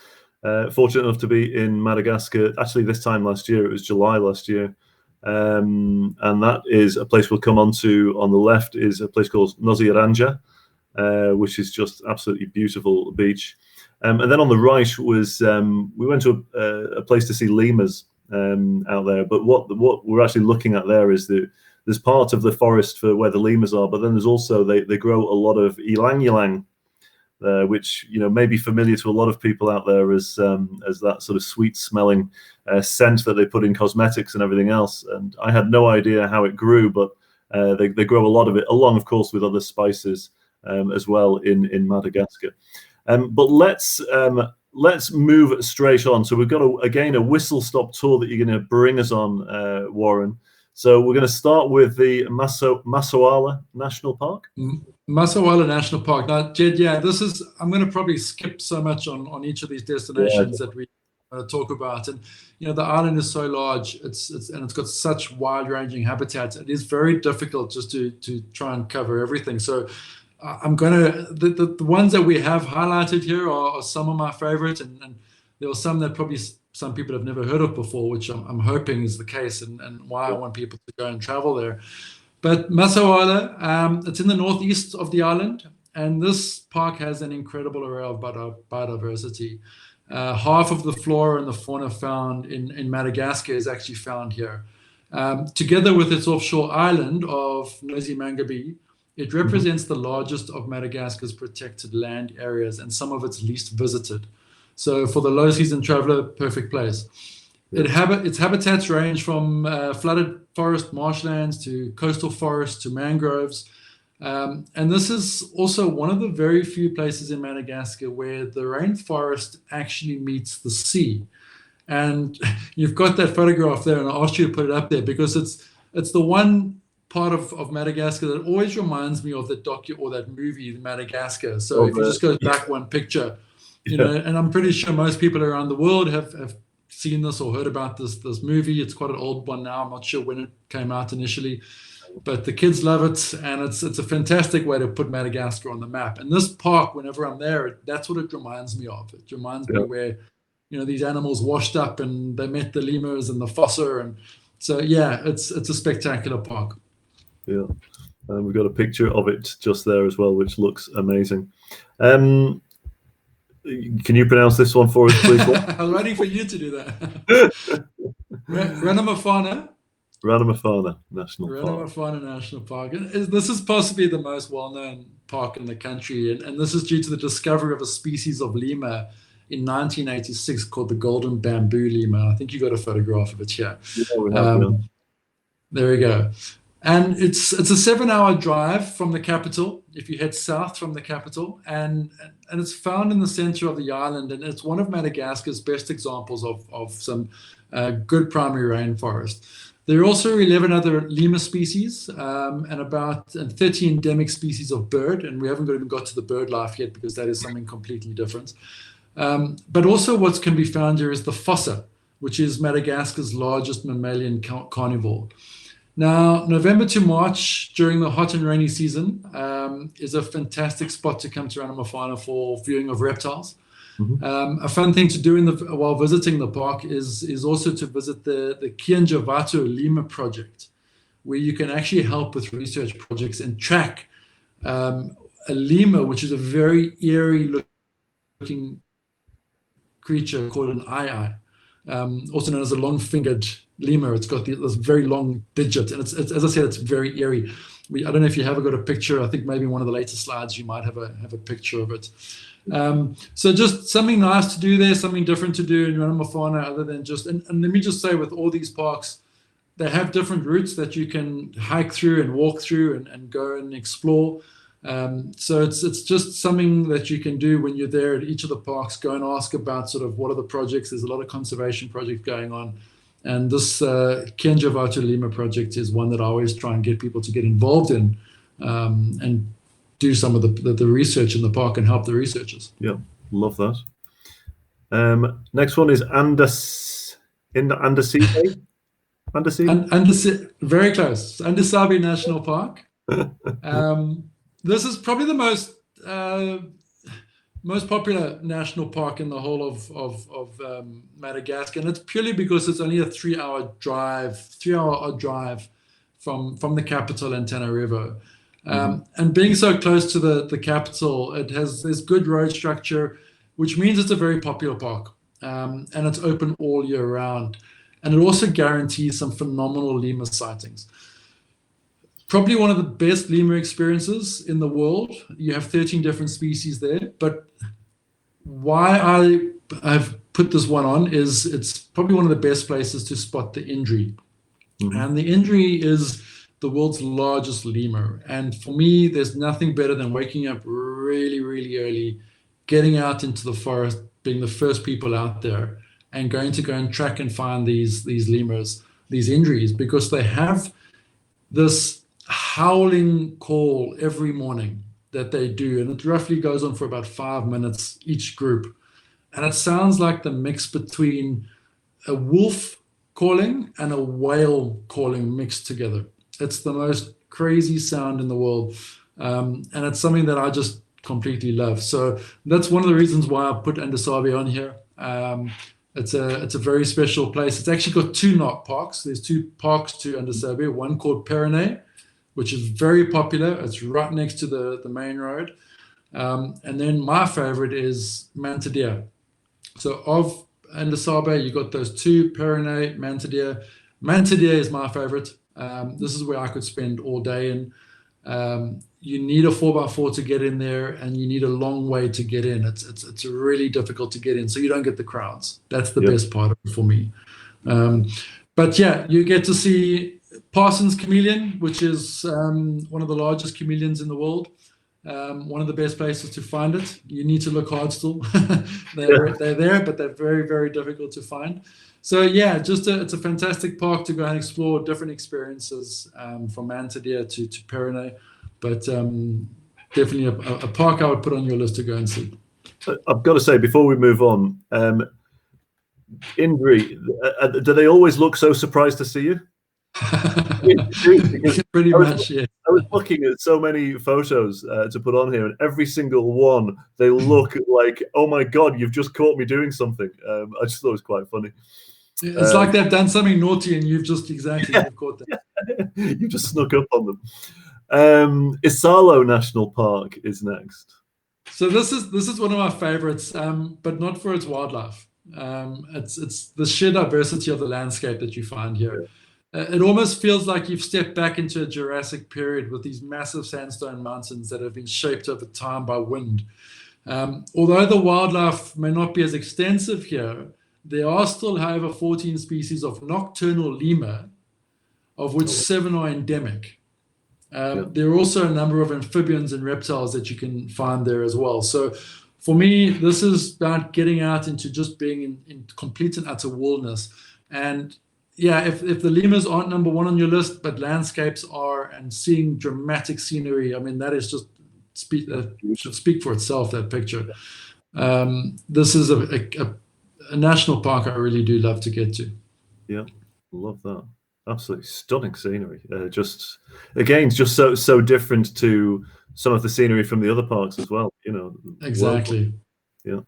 fortunate enough to be in Madagascar. Actually, this time last year, it was July last year. And that is a place we'll come on to. On the left is a place called Noziranja, which is just absolutely beautiful beach. And then on the right was we went to a place to see lemurs out there. But what we're actually looking at there is there's part of the forest for where the lemurs are, but then there's also they grow a lot of ylang ylang, which may be familiar to a lot of people out there as that sort of sweet smelling scent that they put in cosmetics and everything else. And I had no idea how it grew, but they grow a lot of it, along of course with other spices as well in Madagascar. But let's move straight on. So we've got a whistle stop tour that you're going to bring us on, Warren. So we're going to start with the Masoala National Park. Masoala National Park. Now, Jed, I'm going to probably skip so much on each of these destinations that we talk about. And the island is so large. It's got such wide-ranging habitats. It is very difficult just to try and cover everything. So I'm gonna the ones that we have highlighted here are some of my favorites, and there are some that probably some people have never heard of before, which I'm hoping is the case, and why I want people to go and travel there. But Massawa, it's in the northeast of the island, and this park has an incredible array of biodiversity. Half of the flora and the fauna found in Madagascar is actually found here. Together with its offshore island of Mozambique, it represents the largest of Madagascar's protected land areas and some of its least visited. So for the low season traveler, perfect place. Its habitats range from flooded forest marshlands to coastal forests to mangroves. And this is also one of the very few places in Madagascar where the rainforest actually meets the sea. And you've got that photograph there, and I asked you to put it up there because it's the one part of Madagascar that always reminds me of that movie, Madagascar. So if you just go back one picture, you know, and I'm pretty sure most people around the world have seen this or heard about this movie. It's quite an old one now. I'm not sure when it came out initially, but the kids love it, and it's a fantastic way to put Madagascar on the map. And this park, whenever I'm there, that's what it reminds me of. It reminds me where, you know, these animals washed up and they met the lemurs and the fossa, and so yeah, it's a spectacular park. Yeah, we've got a picture of it just there as well, which looks amazing. Can you pronounce this one for us, please? I'm waiting for you to do that. Ranamafana National Park. This is possibly the most well-known park in the country, and this is due to the discovery of a species of lemur in 1986 called the golden bamboo lemur. I think you got a photograph of it here. Yeah, we have, there we go. And it's a 7-hour drive from the capital if you head south from the capital, and it's found in the center of the island, and it's one of Madagascar's best examples of some good primary rainforest. There are also 11 other lemur species and about 30 endemic species of bird, and we haven't even got to the bird life yet because that is something completely different. But also what can be found here is the fossa, which is Madagascar's largest mammalian carnivore. Now, November to March, during the hot and rainy season, is a fantastic spot to come to Ranamafana for viewing of reptiles. A fun thing to do while visiting the park is also to visit the Kianjavato Lemur project, where you can actually help with research projects and track a lemur, which is a very eerie looking creature called an eye, also known as a long-fingered lemur. It's got this very long digit, and it's as I said, it's very eerie. I don't know if you have got a picture. I think maybe one of the later slides you might have a picture of it. So just something nice to do there, something different to do in Ranamafana, other than just and let me just say, with all these parks, they have different routes that you can hike through and walk through and go and explore. So it's just something that you can do when you're there at each of the parks. Go and ask about sort of what are the projects. There's a lot of conservation projects going on. And this Kianjavato Lemur project is one that I always try and get people to get involved in and do some of the research in the park and help the researchers. Yeah, love that. Next one is Andasibe. Very close. Andasabe National Park. This is probably the most popular national park in the whole of Madagascar, and it's purely because it's only a 3-hour drive from the capital, Antananarivo. And being so close to the capital, it has this good road structure, which means it's a very popular park, and it's open all year round. And it also guarantees some phenomenal lemur sightings. Probably one of the best lemur experiences in the world. You have 13 different species there, but why I've put this one on is it's probably one of the best places to spot the Indri. And the Indri is the world's largest lemur. And for me, there's nothing better than waking up really, really early, getting out into the forest, being the first people out there, and going to go and track and find these lemurs, these Indris, because they have this howling call every morning that they do, and it roughly goes on for about 5 minutes each group, and it sounds like the mix between a wolf calling and a whale calling mixed together. It's the most crazy sound in the world, and it's something that I just completely love. So that's one of the reasons why I put Andasabe on here. It's a very special place. It's actually got 2 parks. There's 2 parks to Andasabe, one called Pyrenee, which is very popular. It's right next to the main road. And then my favorite is manta deer. So of Lesotho, you got those two, Pyrenees, manta deer. Manta deer is my favorite. This is where I could spend all day in. You need a 4x4 to get in there, and you need a long way to get in. It's really difficult to get in, so you don't get the crowds. That's the best part of it for me. But yeah, you get to see Parsons chameleon, which is one of the largest chameleons in the world. One of the best places to find it. You need to look hard still. They're there, but they're very, very difficult to find. So yeah, it's a fantastic park to go and explore different experiences, from manta deer to Pyrenees. But definitely a park I would put on your list to go and see. I've got to say, before we move on, Indri, do they always look so surprised to see you? Pretty much, yeah. I was looking at so many photos to put on here, and every single one, they look like, oh my God, you've just caught me doing something. I just thought it was quite funny. It's like they've done something naughty and you've just you've caught them. You've just snuck up on them. Isalo National Park is next. So this is one of my favorites, but not for its wildlife. It's the sheer diversity of the landscape that you find here. It almost feels like you've stepped back into a Jurassic period with these massive sandstone mountains that have been shaped over time by wind. Although the wildlife may not be as extensive here, there are still, however, 14 species of nocturnal lemur, of which 7 are endemic. There are also a number of amphibians and reptiles that you can find there as well. So for me, this is about getting out into just being in complete and utter wilderness. And yeah, if the lemurs aren't number one on your list, but landscapes are, and seeing dramatic scenery, I mean, that is just should speak for itself, that picture. This is a national park I really do love to get to. Yeah, love that. Absolutely stunning scenery. Just so different to some of the scenery from the other parks as well. Exactly. Yeah.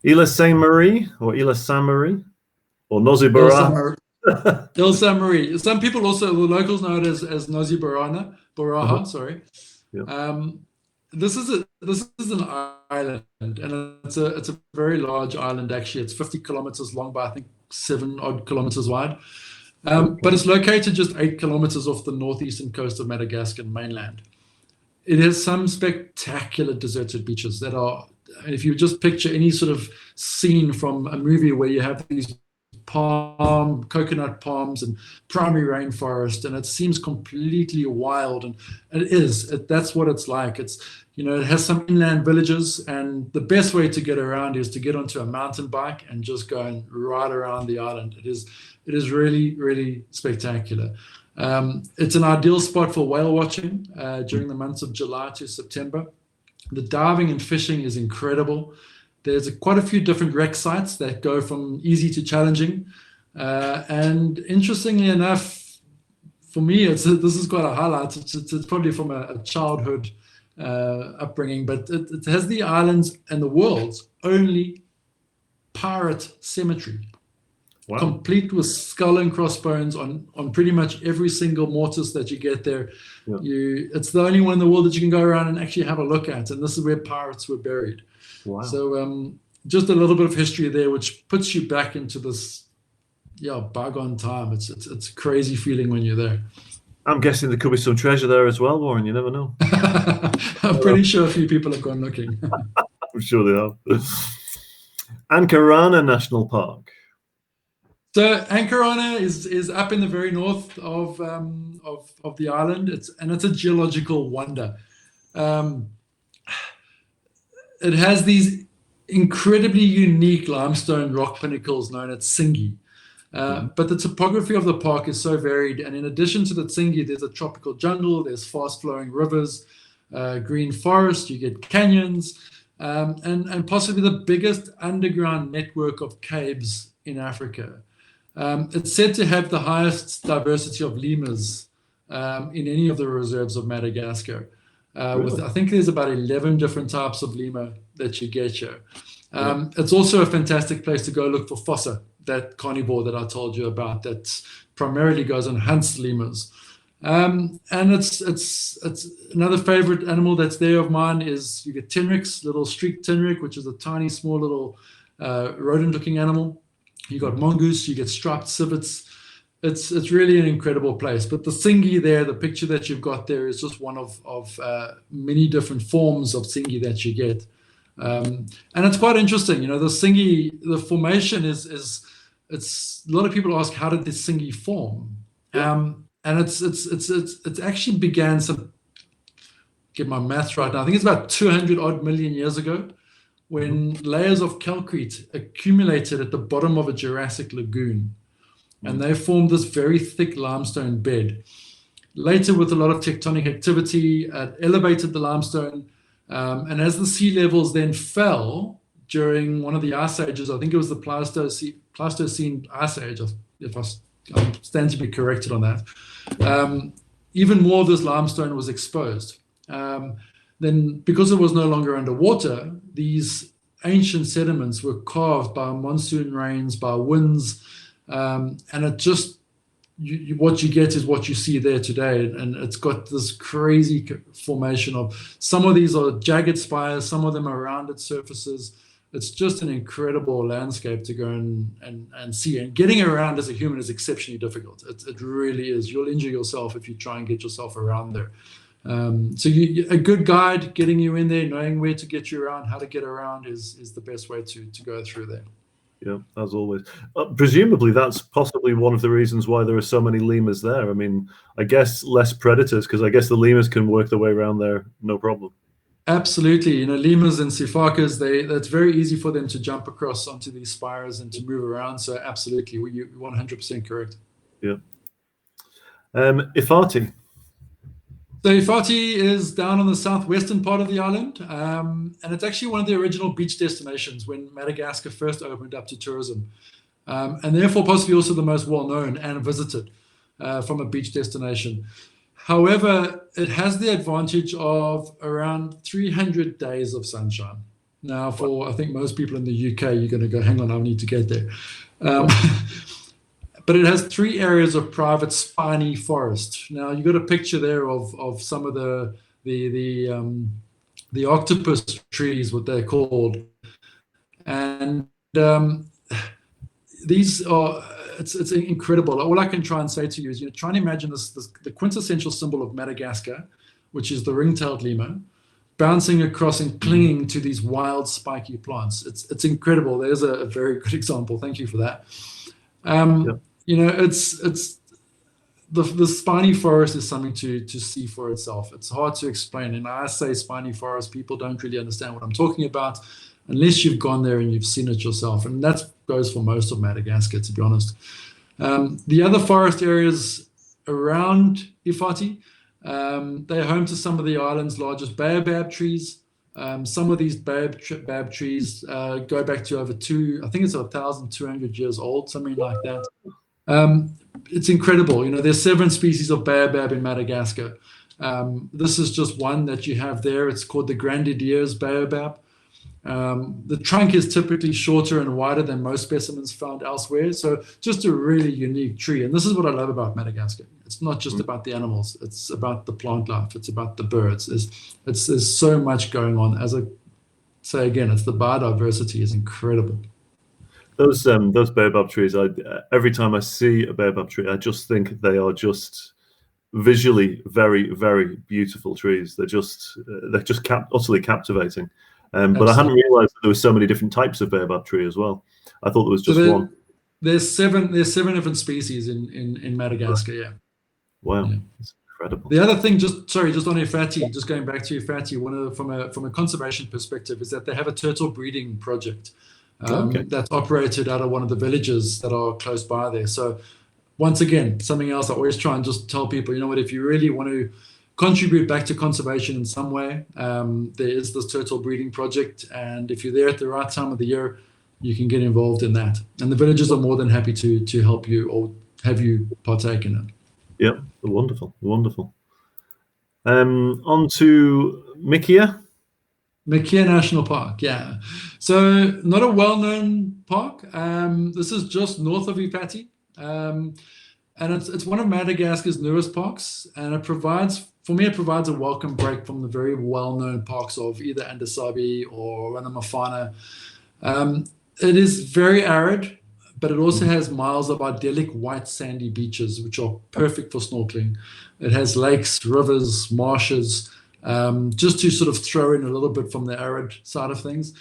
Ile Saint-Marie or Ile Saint-Marie or Nosy-Baraha. Ile Saint-Marie. Some people also, the locals know it as Nosy-Baraha. Sorry. Yeah. This is an island, and it's a very large island. Actually, it's 50 kilometers long by I think 7 odd kilometers wide. But it's located just 8 kilometers off the northeastern coast of Madagascar mainland. It has some spectacular deserted beaches that are, if you just picture any sort of scene from a movie where you have these coconut palms and primary rainforest, and it seems completely wild, and it is. That's what it's like. It has some inland villages, and the best way to get around is to get onto a mountain bike and just go and ride around the island. It is really, really spectacular. It's an ideal spot for whale watching during the months of July to September. The diving and fishing is incredible. There's quite a few different wreck sites that go from easy to challenging. And interestingly enough, for me, this is quite a highlight. It's probably from a childhood upbringing, but it has the island's and the world's only pirate cemetery. Wow. Complete with skull and crossbones on pretty much every single mortise that you get there. Yeah. It's the only one in the world that you can go around and actually have a look at, and this is where pirates were buried. Wow. So just a little bit of history there, which puts you back into this bygone time. It's a crazy feeling when you're there. I'm guessing there could be some treasure there as well, Warren. You never know. I'm pretty sure a few people have gone looking. I'm sure they have. Ankarana National Park. So Ankarana is up in the very north of the island. It's a geological wonder. It has these incredibly unique limestone rock pinnacles known as Tsingy. But the topography of the park is so varied. And in addition to the Tsingy, there's a tropical jungle, there's fast-flowing rivers, green forest, you get canyons, and possibly the biggest underground network of caves in Africa. It's said to have the highest diversity of lemurs in any of the reserves of Madagascar. With I think there's about 11 different types of lemur that you get here. It's also a fantastic place to go look for Fossa, that carnivore that I told you about that primarily goes and hunts lemurs. And it's another favorite animal that's there of mine is you get tenrecs, little streaked tenrec, which is a tiny, small little rodent-looking animal. You got mongoose, you get striped civets. It's really an incredible place. But the singi there, the picture that you've got there is just one of many different forms of singi that you get. And it's quite interesting, the singi, the formation is it's a lot of people ask, how did this singi form? And it's actually began get my maths right now. I think it's about 200 odd million years ago, when layers of calcrete accumulated at the bottom of a Jurassic lagoon, and they formed this very thick limestone bed. Later, with a lot of tectonic activity, it elevated the limestone, and as the sea levels then fell during one of the ice ages, I think it was the Pleistocene ice age, if I stand to be corrected on that, even more of this limestone was exposed. Then, because it was no longer underwater, these ancient sediments were carved by monsoon rains, by winds, and it just, what you get is what you see there today. And it's got this crazy formation of, some of these are jagged spires, some of them are rounded surfaces. It's just an incredible landscape to go and see. And getting around as a human is exceptionally difficult. It really is. You'll injure yourself if you try and get yourself around there. So a good guide getting you in there, knowing where to get you around, how to get around is the best way to go through there. Yeah, as always. Presumably, that's possibly one of the reasons why there are so many lemurs there. I mean, I guess less predators, because I guess the lemurs can work their way around there, no problem. Absolutely. Lemurs and sifakas, that's very easy for them to jump across onto these spires and to move around. So absolutely, you're 100% correct. Yeah. Ifati. So Ifati is down on the southwestern part of the island, and it's actually one of the original beach destinations when Madagascar first opened up to tourism, and therefore possibly also the most well-known and visited from a beach destination. However, it has the advantage of around 300 days of sunshine. Now, for I think most people in the UK, you're going to go, hang on, I need to get there. But it has 3 areas of private spiny forest. Now, you got a picture there of some of the octopus trees, what they're called, and these are. It's incredible. All I can try and say to you is, try and imagine the quintessential symbol of Madagascar, which is the ring-tailed lemur, bouncing across and clinging to these wild spiky plants. It's incredible. There's a very good example. Thank you for that. It's the spiny forest is something to see for itself. It's hard to explain. And I say spiny forest, people don't really understand what I'm talking about unless you've gone there and you've seen it yourself. And that goes for most of Madagascar, to be honest. The other forest areas around Ifati, they're home to some of the island's largest baobab trees. Some of these baobab trees go back to over I think it's 1,200 years old, something like that. It's incredible. There's 7 species of baobab in Madagascar. This is just one that you have there. It's called the Grandidier's baobab. The trunk is typically shorter and wider than most specimens found elsewhere. So just a really unique tree. And this is what I love about Madagascar. It's not just about the animals. It's about the plant life. It's about the birds. There's so much going on. As I say again, it's the biodiversity is incredible. Those baobab trees, every time I see a baobab tree, I just think they are just visually very, very beautiful trees. They're just utterly captivating. But I hadn't realized that there were so many different types of baobab tree as well. I thought there was just one. There's 7 different species in Madagascar. Yeah. Wow, yeah. It's incredible. The other thing, just on Ifati, just going back to Ifati, from a conservation perspective, is that they have a turtle breeding project that's operated out of one of the villages that are close by there. So once again, something else I always try and just tell people, if you really want to contribute back to conservation in some way, there is this turtle breeding project, and if you're there at the right time of the year, you can get involved in that, and the villagers are more than happy to help you or have you partake in it. Yeah, wonderful. On to Mikia National Park. Yeah, so not a well-known park. This is just north of Ifati. And it's one of Madagascar's newest parks, and it provides a welcome break from the very well-known parks of either Andasabi or Ranamafana. It is very arid, but it also has miles of idyllic white sandy beaches, which are perfect for snorkeling. It has lakes, rivers, marshes, just to sort of throw in a little bit from the arid side of things.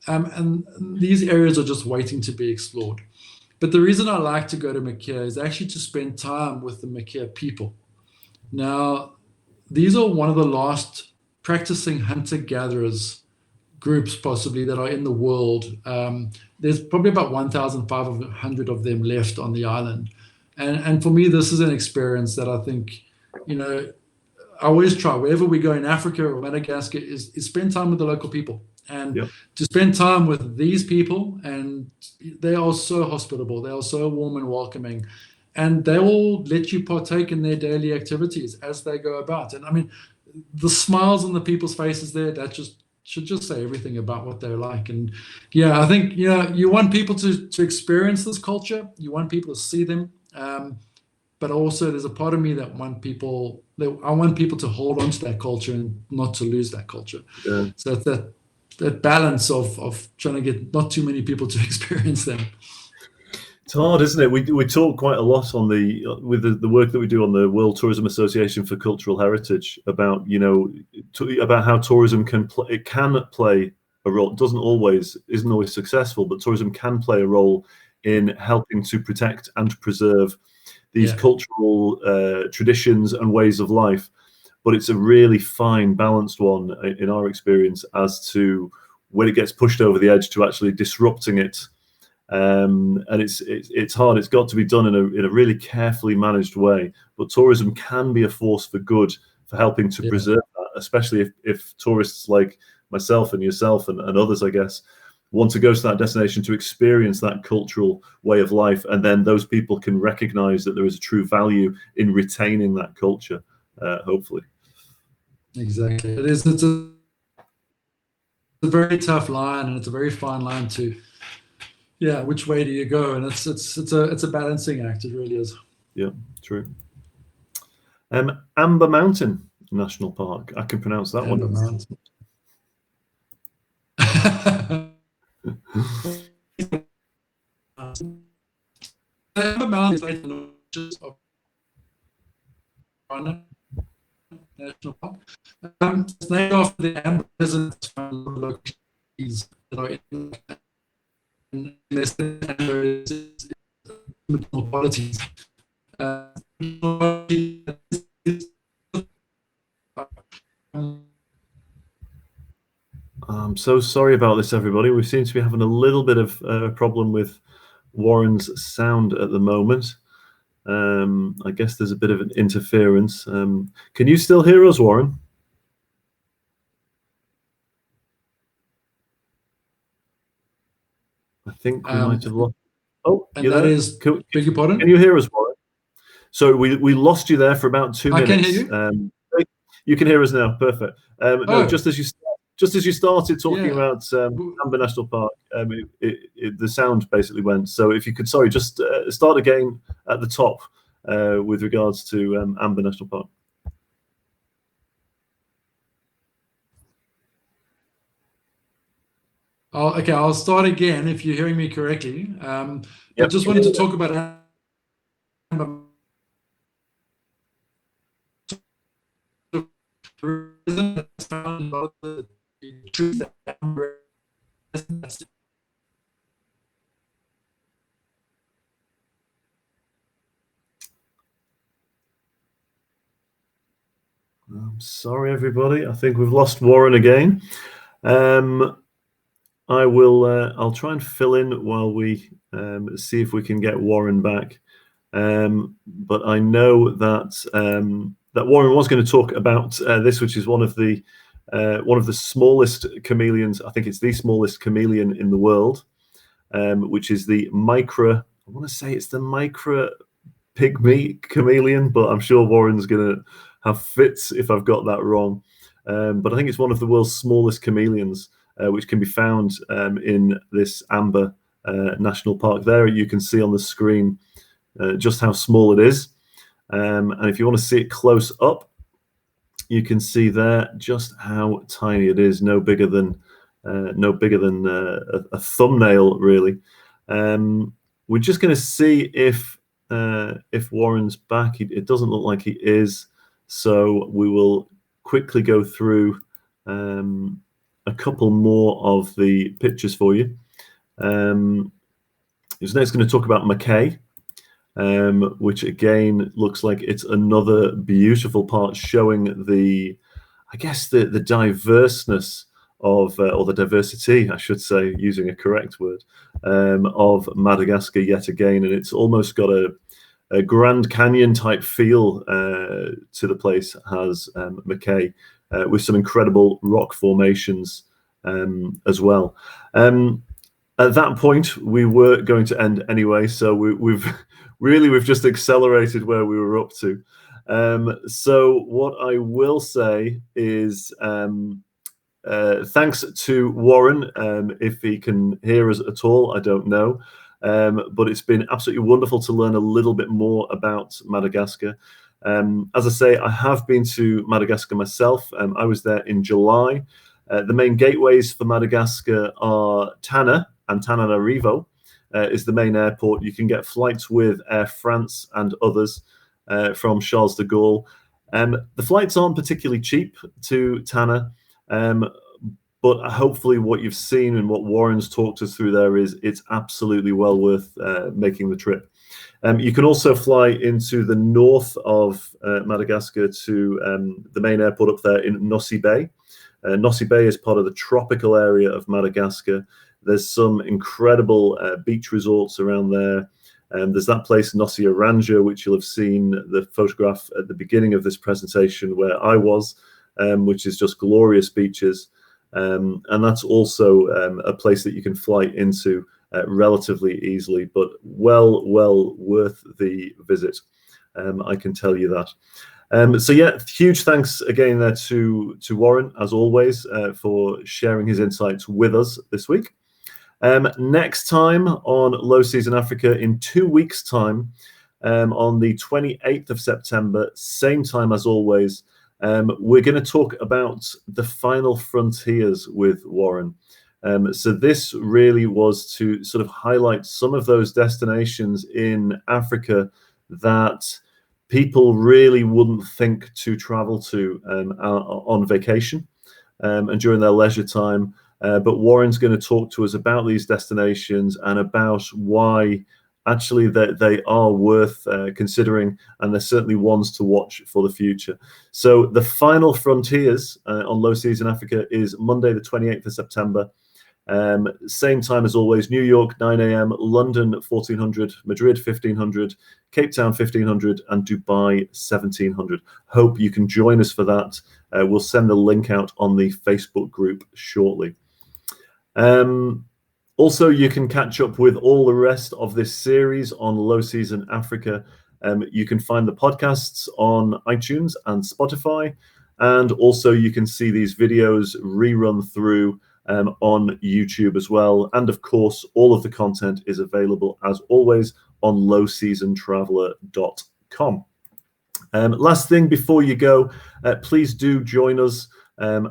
And these areas are just waiting to be explored. But the reason I like to go to Makia is actually to spend time with the Makia people. Now, these are one of the last practicing hunter-gatherers groups possibly that are in the world. There's probably about 1,500 of them left on the island. And for me, this is an experience that I think, I always try, wherever we go in Africa or Madagascar, is spend time with the local people. And to spend time with these people, and they are so hospitable, they are so warm and welcoming, and they will let you partake in their daily activities as they go about. And I mean, the smiles on the people's faces there, that should just say everything about what they're like. And I think you want people to experience this culture, you want people to see them, but also there's a part of me that I want people to hold on to that culture and not to lose that culture. So that balance of trying to get not too many people to experience them. It's hard, isn't it? We talk quite a lot with the work that we do on the World Tourism Association for Cultural Heritage about about how tourism can play a role. It isn't always successful, but tourism can play a role in helping to protect and preserve these cultural traditions and ways of life. But it's a really fine, balanced one in our experience as to when it gets pushed over the edge to actually disrupting it. And it's hard. It's got to be done in a really carefully managed way. But tourism can be a force for good, for helping to preserve that, especially if tourists like myself and yourself and others, I guess, want to go to that destination to experience that cultural way of life. And then those people can recognize that there is a true value in retaining that culture. Hopefully. Exactly. It's a very tough line, and it's a very fine line to, which way do you go? And it's a balancing act. It really is. Yeah, true. Amber Mountain National Park. I can pronounce that one. Amber Mountain is of National Park. It's named after the amber residents from the localities that are in medicinal qualities. I'm so sorry about this, everybody. We seem to be having a little bit of a problem with Warren's sound at the moment. I guess there's a bit of an interference. Can you still hear us, Warren? I think we might have lost. Oh, and that is. Beg your pardon? Can you hear us, Warren? So we lost you there for about 2 minutes. I can hear you. You can hear us now. Perfect. No, just as you started talking about Amber National Park, the sound basically went. So if you could, just start again at the top with regards to Amber National Park. Okay, I'll start again if you're hearing me correctly. I just wanted to talk about Amber. I'm sorry, everybody. I think we've lost Warren again. I'll try and fill in while we see if we can get Warren back. But I know that that Warren was going to talk about this, which is one of the smallest chameleons. I think it's the smallest chameleon in the world, which is the micro. I want to say it's the micro pygmy chameleon, but I'm sure Warren's going to have fits if I've got that wrong. But I think it's one of the world's smallest chameleons, which can be found in this Amber National Park. There you can see on the screen just how small it is. And if you want to see it close up, you can see there just how tiny it is. No bigger than a thumbnail, really. We're just going to see if Warren's back. It doesn't look like he is, so we will quickly go through a couple more of the pictures for you. He's next going to talk about Mackay, which again looks like it's another beautiful part showing the diverseness of, or the diversity, I should say, using a correct word, of Madagascar yet again. And it's almost got a Grand Canyon type feel to the place, has Mackay, with some incredible rock formations as well. At that point, we were going to end anyway, so we've just accelerated where we were up to. So what I will say is thanks to Warren. If he can hear us at all, I don't know. But it's been absolutely wonderful to learn a little bit more about Madagascar. As I say, I have been to Madagascar myself. I was there in July. The main gateways for Madagascar are Tana, and Tananarivo is the main airport. You can get flights with Air France and others from Charles de Gaulle. The flights aren't particularly cheap to Tana, but hopefully what you've seen and what Warren's talked us through there is it's absolutely well worth making the trip. You can also fly into the north of Madagascar to the main airport up there in Nosy Be. Nosy Be is part of the tropical area of Madagascar. There's some incredible beach resorts around there. There's that place, Nosy Oranje, which you'll have seen the photograph at the beginning of this presentation where I was, which is just glorious beaches. And that's also a place that you can fly into relatively easily, but well worth the visit. I can tell you that. So yeah, huge thanks again there to Warren, as always, for sharing his insights with us this week. Next time on Low Season Africa, in 2 weeks' time, on the 28th of September, same time as always, we're going to talk about the final frontiers with Warren. So this really was to sort of highlight some of those destinations in Africa that people really wouldn't think to travel to on vacation and during their leisure time. But Warren's going to talk to us about these destinations and about why actually they are worth considering, and they're certainly ones to watch for the future. So the final frontiers on Low Season Africa is Monday the 28th of September. Same time as always, New York 9 a.m, London 1400, Madrid 1500, Cape Town 1500, and Dubai 1700. Hope you can join us for that. We'll send the link out on the Facebook group shortly. Also, you can catch up with all the rest of this series on Low Season Africa. You can find the podcasts on iTunes and Spotify, and also you can see these videos rerun through on YouTube as well. And of course, all of the content is available as always on lowseasontraveler.com. Last thing before you go, please do join us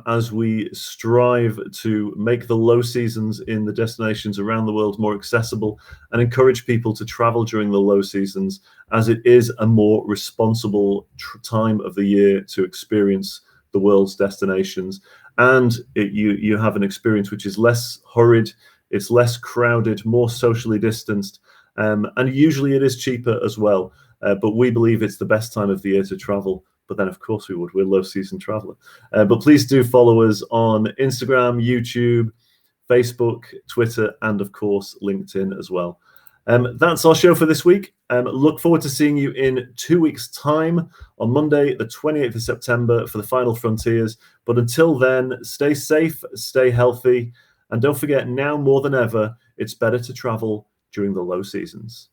as we strive to make the low seasons in the destinations around the world more accessible and encourage people to travel during the low seasons, as it is a more responsible time of the year to experience the world's destinations. And you have an experience which is less hurried, it's less crowded, more socially distanced, and usually it is cheaper as well. But we believe it's the best time of the year to travel. But then, of course, we're Low Season Traveler. But please do follow us on Instagram, YouTube, Facebook, Twitter, and of course, LinkedIn as well. That's our show for this week. Look forward to seeing you in 2 weeks' time on Monday, the 28th of September for the final frontiers. But until then, stay safe, stay healthy, and don't forget, now more than ever, it's better to travel during the low seasons.